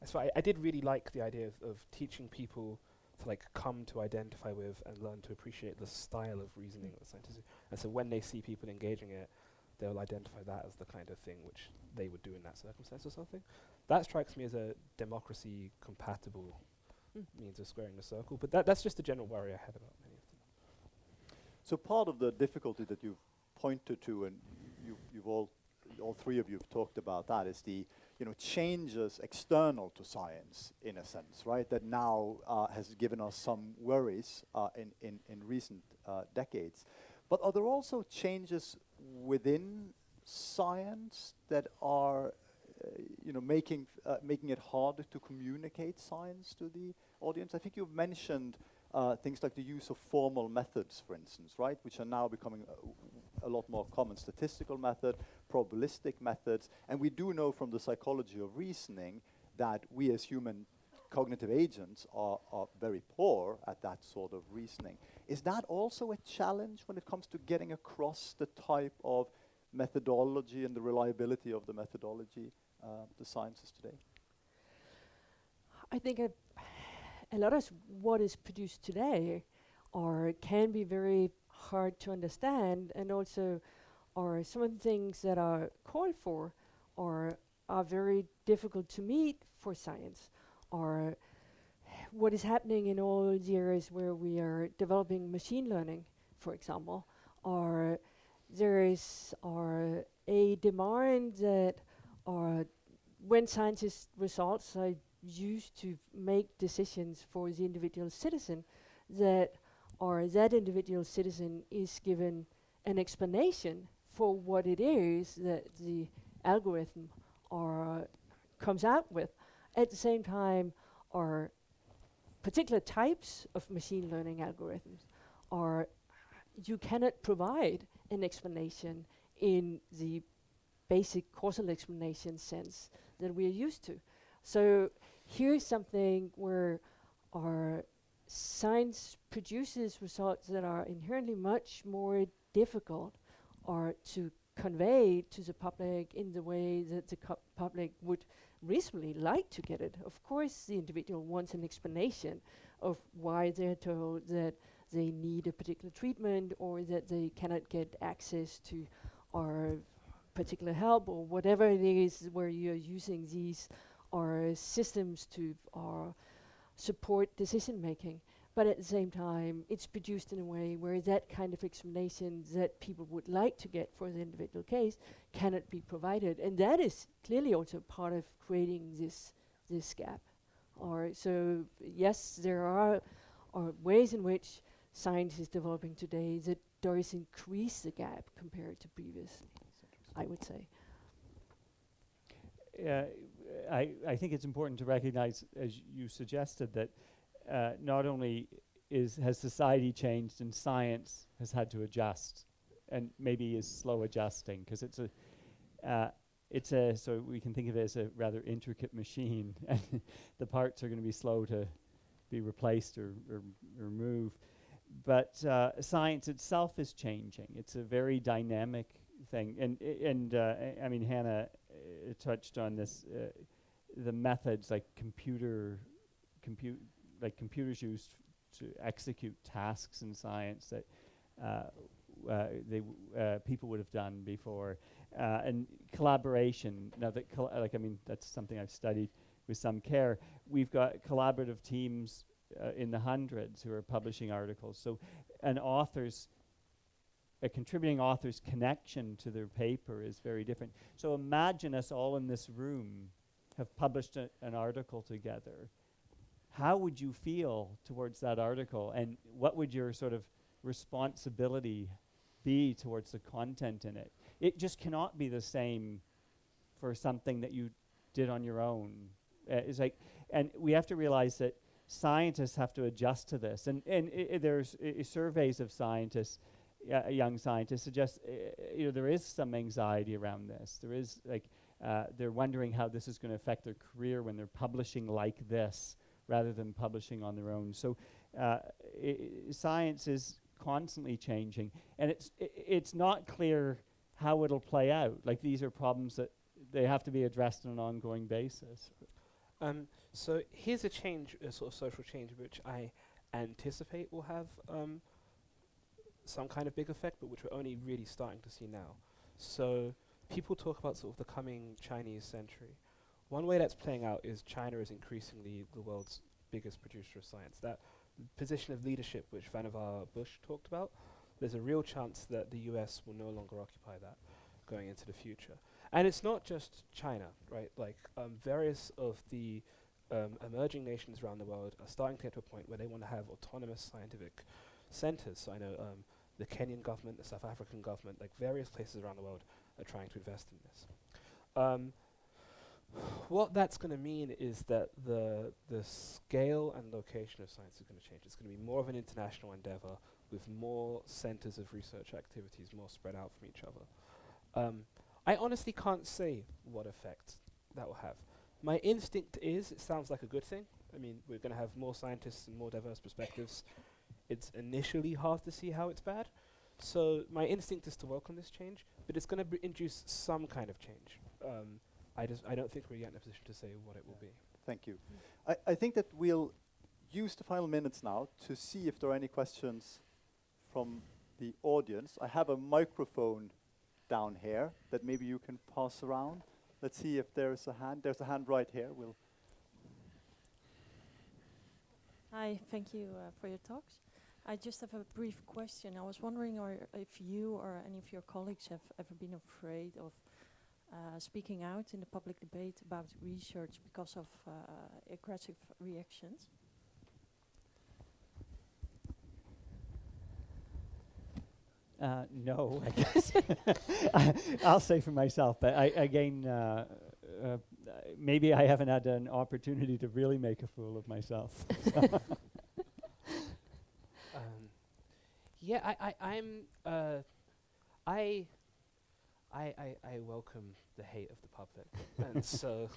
So I did really like the idea of teaching people to like come to identify with and learn to appreciate the style of reasoning that scientists do. And so when they see people engaging it, they'll identify that as the kind of thing which they would do in that circumstance or something. That strikes me as a democracy compatible means of squaring the circle. But that's just a general worry I had about many of them. So part of the difficulty that you've pointed to, and you've all three of you have talked about that, is the changes external to science, in a sense, right? That now has given us some worries in recent decades. But are there also changes within science that are, making it harder to communicate science to the audience? I think you've mentioned things like the use of formal methods, for instance, right, which are now becoming a lot more common. Statistical method, probabilistic methods, and we do know from the psychology of reasoning that we as human cognitive agents are very poor at that sort of reasoning. Is that also a challenge when it comes to getting across the type of methodology and the reliability of the methodology the sciences today? I think a lot of what is produced today can be very hard to understand, and also some of the things that are called for are very difficult to meet for science, or what is happening in all the areas where we are developing machine learning, for example, or there is a demand that when scientists' results are used to make decisions for the individual citizen, that individual citizen is given an explanation for what it is that the algorithm comes out with. At the same time, particular types of machine learning algorithms you cannot provide an explanation in the basic causal explanation sense that we are used to. So here's something where our science produces results that are inherently much more difficult to convey to the public in the way that the public would reasonably like to get it. Of course, the individual wants an explanation of why they're told that they need a particular treatment, or that they cannot get access to our particular help, or whatever it is where you're using these systems to support decision making. But at the same time, it's produced in a way where that kind of explanation that people would like to get for the individual case cannot be provided. And that is clearly also part of creating this gap. So yes, there are ways in which science is developing today that does increase the gap compared to previously, I would say. I think it's important to recognize, as you suggested, that not only has society changed and science has had to adjust, and maybe is slow adjusting, because so we can think of it as a rather intricate machine, and the parts are going to be slow to be replaced or moved. But science itself is changing. It's a very dynamic thing, and I mean, Hannah touched on this. The methods like computers used to execute tasks in science that people would have done before, and collaboration. Now that that's something I've studied with some care. We've got collaborative teams in the hundreds who are publishing articles. So a contributing author's connection to their paper is very different. So imagine us all in this room have published an article together. How would you feel towards that article, and what would your sort of responsibility be towards the content in it? It just cannot be the same for something that you did on your own. And we have to realize that scientists have to adjust to this. And there's surveys of scientists, young scientists, suggest there is some anxiety around this. There is they're wondering how this is going to affect their career when they're publishing like this rather than publishing on their own. So science is constantly changing, and it's not clear how it'll play out. Like, these are problems that they have to be addressed on an ongoing basis. So here's a change, a sort of social change, which I anticipate will have some kind of big effect, but which we're only really starting to see now. So people talk about sort of the coming Chinese century. One way that's playing out is China is increasingly the world's biggest producer of science. That position of leadership which Vannevar Bush talked about, there's a real chance that the US will no longer occupy that going into the future. And it's not just China, right? Like various of the emerging nations around the world are starting to get to a point where they want to have autonomous scientific centers. So I know the Kenyan government, the South African government, like various places around the world are trying to invest in this. What that's going to mean is that the scale and location of science is going to change. It's going to be more of an international endeavor with more centers of research activities more spread out from each other. I honestly can't say what effect that will have. My instinct is it sounds like a good thing. I mean, we're going to have more scientists and more diverse perspectives. It's initially hard to see how it's bad. So my instinct is to welcome this change, but it's going to induce some kind of change. I don't think we're yet in a position to say what it will be. Thank you. I think that we'll use the final minutes now to see if there are any questions from the audience. I have a microphone down here that maybe you can pass around. Let's see if there's a hand. There's a hand right here. Hi, thank you for your talks. I just have a brief question. I was wondering if you or any of your colleagues have ever been afraid of speaking out in the public debate about research because of aggressive reactions? No, I guess. I'll say for myself, but maybe I haven't had an opportunity to really make a fool of myself. Yeah, I welcome the hate of the public, and so,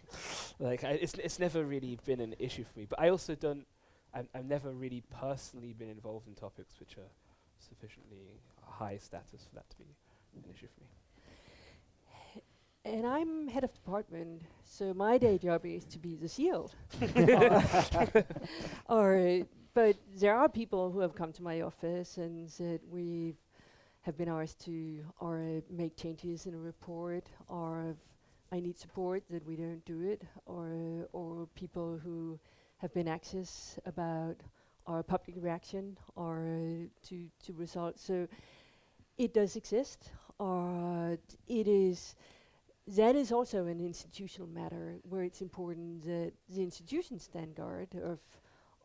like, it's never really been an issue for me. But I also don't. I've never really personally been involved in topics which are sufficiently high status for that to be an issue for me. And I'm head of department, so my day job is to be the shield. But there are people who have come to my office and said we have been asked to make changes in a report, or I need support that we don't do it, or people who have been anxious about our public reaction or to results. So it does exist. That is also an institutional matter where it's important that the institutions stand guard of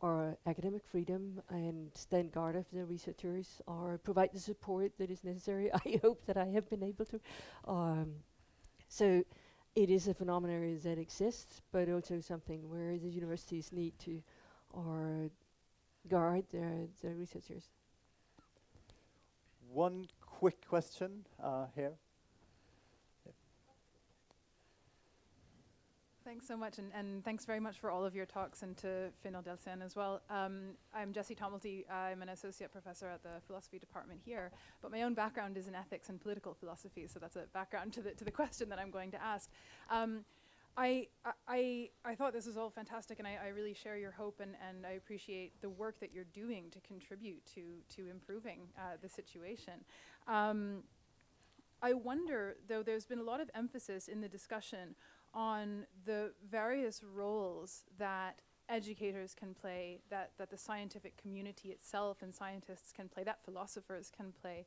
our academic freedom and stand guard of the researchers or provide the support that is necessary. I hope that I have been able to. So it is a phenomenon that exists, but also something where the universities need to guard their researchers. One quick question here. Thanks so much, and thanks very much for all of your talks, and to Finnur Dellsén as well. I'm Jessie Tomelty. I'm an associate professor at the philosophy department here, but my own background is in ethics and political philosophy, so that's a background to the question that I'm going to ask. I thought this was all fantastic, and I really share your hope, and I appreciate the work that you're doing to contribute to improving the situation. I wonder, though, there's been a lot of emphasis in the discussion on the various roles that educators can play, that the scientific community itself and scientists can play, that philosophers can play.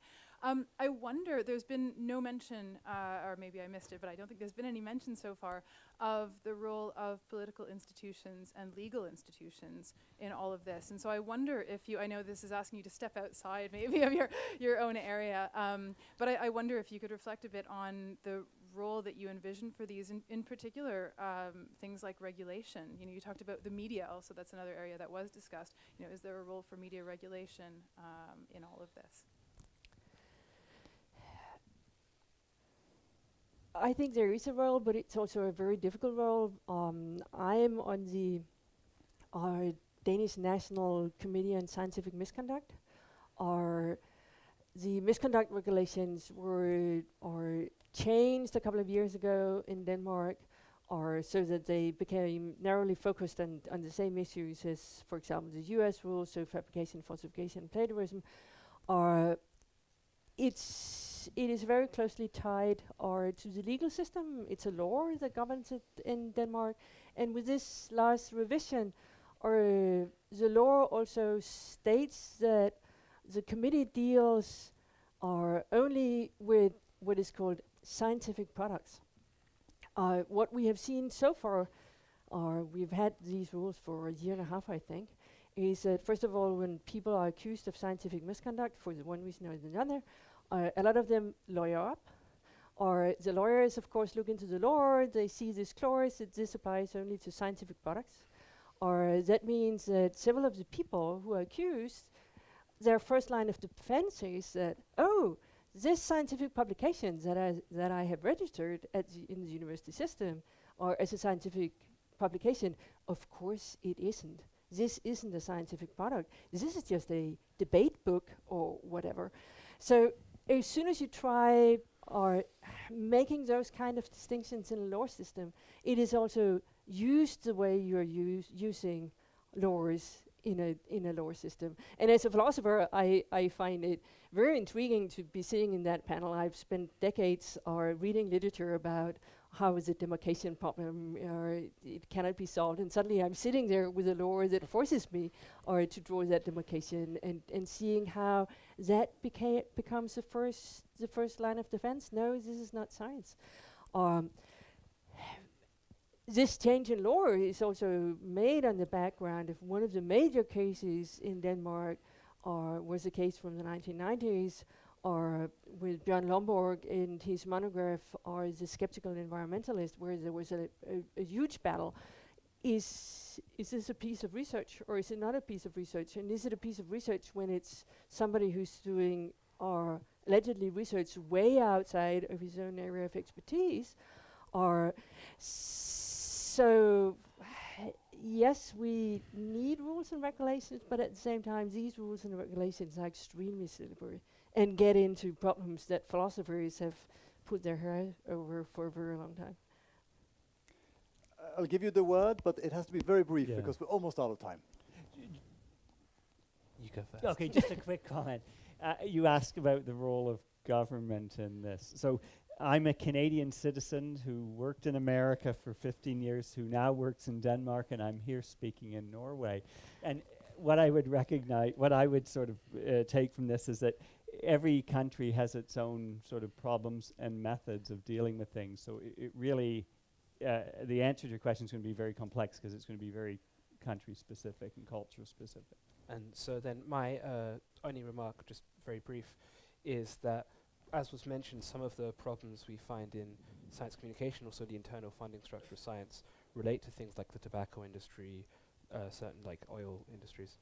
I wonder, there's been no mention, or maybe I missed it, but I don't think there's been any mention so far of the role of political institutions and legal institutions in all of this. And so I wonder if I know this is asking you to step outside maybe of your own area, but I wonder if you could reflect a bit on the role that you envision for these, in particular things like regulation. You know, you talked about the media also, that's another area that was discussed. You know, is there a role for media regulation in all of this? I think there is a role, but it's also a very difficult role. I am on the Danish National Committee on Scientific Misconduct, are the misconduct regulations are changed a couple of years ago in Denmark, or so that they became narrowly focused on the same issues as, for example, the US rules, so fabrication, falsification, plagiarism, are it is very closely tied to the legal system. It's a law that governs it in Denmark, and with this last revision, the law also states that the committee deals are only with what is called scientific products. What we have seen so far, we've had these rules for a year and a half, I think, is that first of all, when people are accused of scientific misconduct for the one reason or another, a lot of them lawyer up, or the lawyers, of course, look into the law, they see this clause that this applies only to scientific products, or that means that several of the people who are accused, their first line of defense is that, oh, this scientific publication that I have registered in the university system, or as a scientific publication, of course it isn't. This isn't a scientific product. This is just a debate book or whatever. So as soon as you try making those kind of distinctions in a law system, it is also used the way you're using laws in a law system. And as a philosopher, I find it very intriguing to be sitting in that panel. I've spent decades reading literature about how is a demarcation problem, it cannot be solved, and suddenly I'm sitting there with a law that forces me to draw that demarcation, and seeing how that becomes the first line of defense. No, this is not science. This change in law is also made on the background of one of the major cases in Denmark, was a case from the 1990s, with Bjørn Lomborg in his monograph, The Skeptical Environmentalist, where there was a huge battle. Is this a piece of research, or is it not a piece of research? And is it a piece of research when it's somebody who's doing allegedly research way outside of his own area of expertise? So yes, we need rules and regulations, but at the same time, these rules and regulations are extremely slippery and get into problems that philosophers have put their hair over for a very long time. I'll give you the word, but it has to be very brief Yeah. because we're almost out of time. You go first. Okay, just a quick comment. You asked about the role of government in this. So I'm a Canadian citizen who worked in America for 15 years, who now works in Denmark, and I'm here speaking in Norway. And what I would sort of take from this is that every country has its own sort of problems and methods of dealing with things. So it really, the answer to your question is going to be very complex because it's going to be very country specific and culture specific. And so then my only remark, just very brief, is that, as was mentioned, some of the problems we find in science communication, also the internal funding structure of science, relate to things like the tobacco industry, certain like oil industries.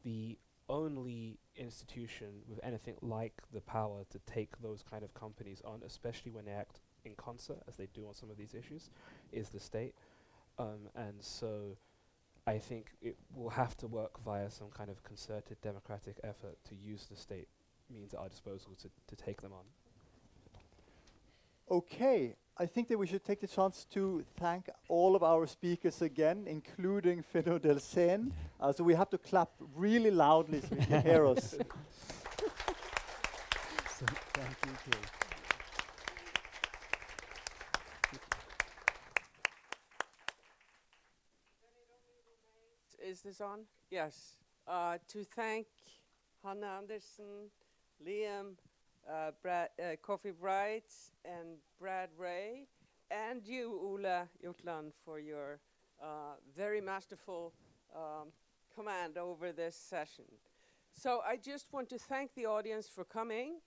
The only institution with anything like the power to take those kind of companies on, especially when they act in concert, as they do on some of these issues, is the state. And so I think it will have to work via some kind of concerted democratic effort to use the state means at our disposal to take them on. Okay, I think that we should take the chance to thank all of our speakers again, including Finnur Dellsén. So we have to clap really loudly so you can hear us. So thank you too. Is this on? Yes. To thank Hanna Andersson, Liam, Coffee Bright, and Brad Ray, and you, Ulla Jutland, for your very masterful command over this session. So I just want to thank the audience for coming,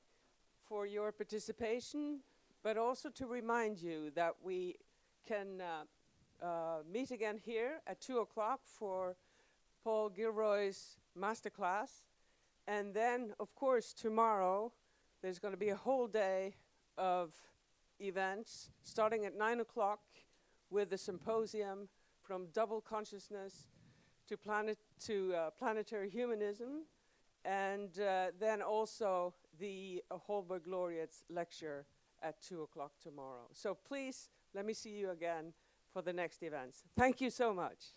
for your participation, but also to remind you that we can meet again here at 2 o'clock for Paul Gilroy's masterclass. And then, of course, tomorrow, there's going to be a whole day of events, starting at 9 o'clock with a symposium from double consciousness to planetary humanism. and then also the Holberg Laureate's lecture at 2 o'clock tomorrow. So please, let me see you again for the next events. Thank you so much.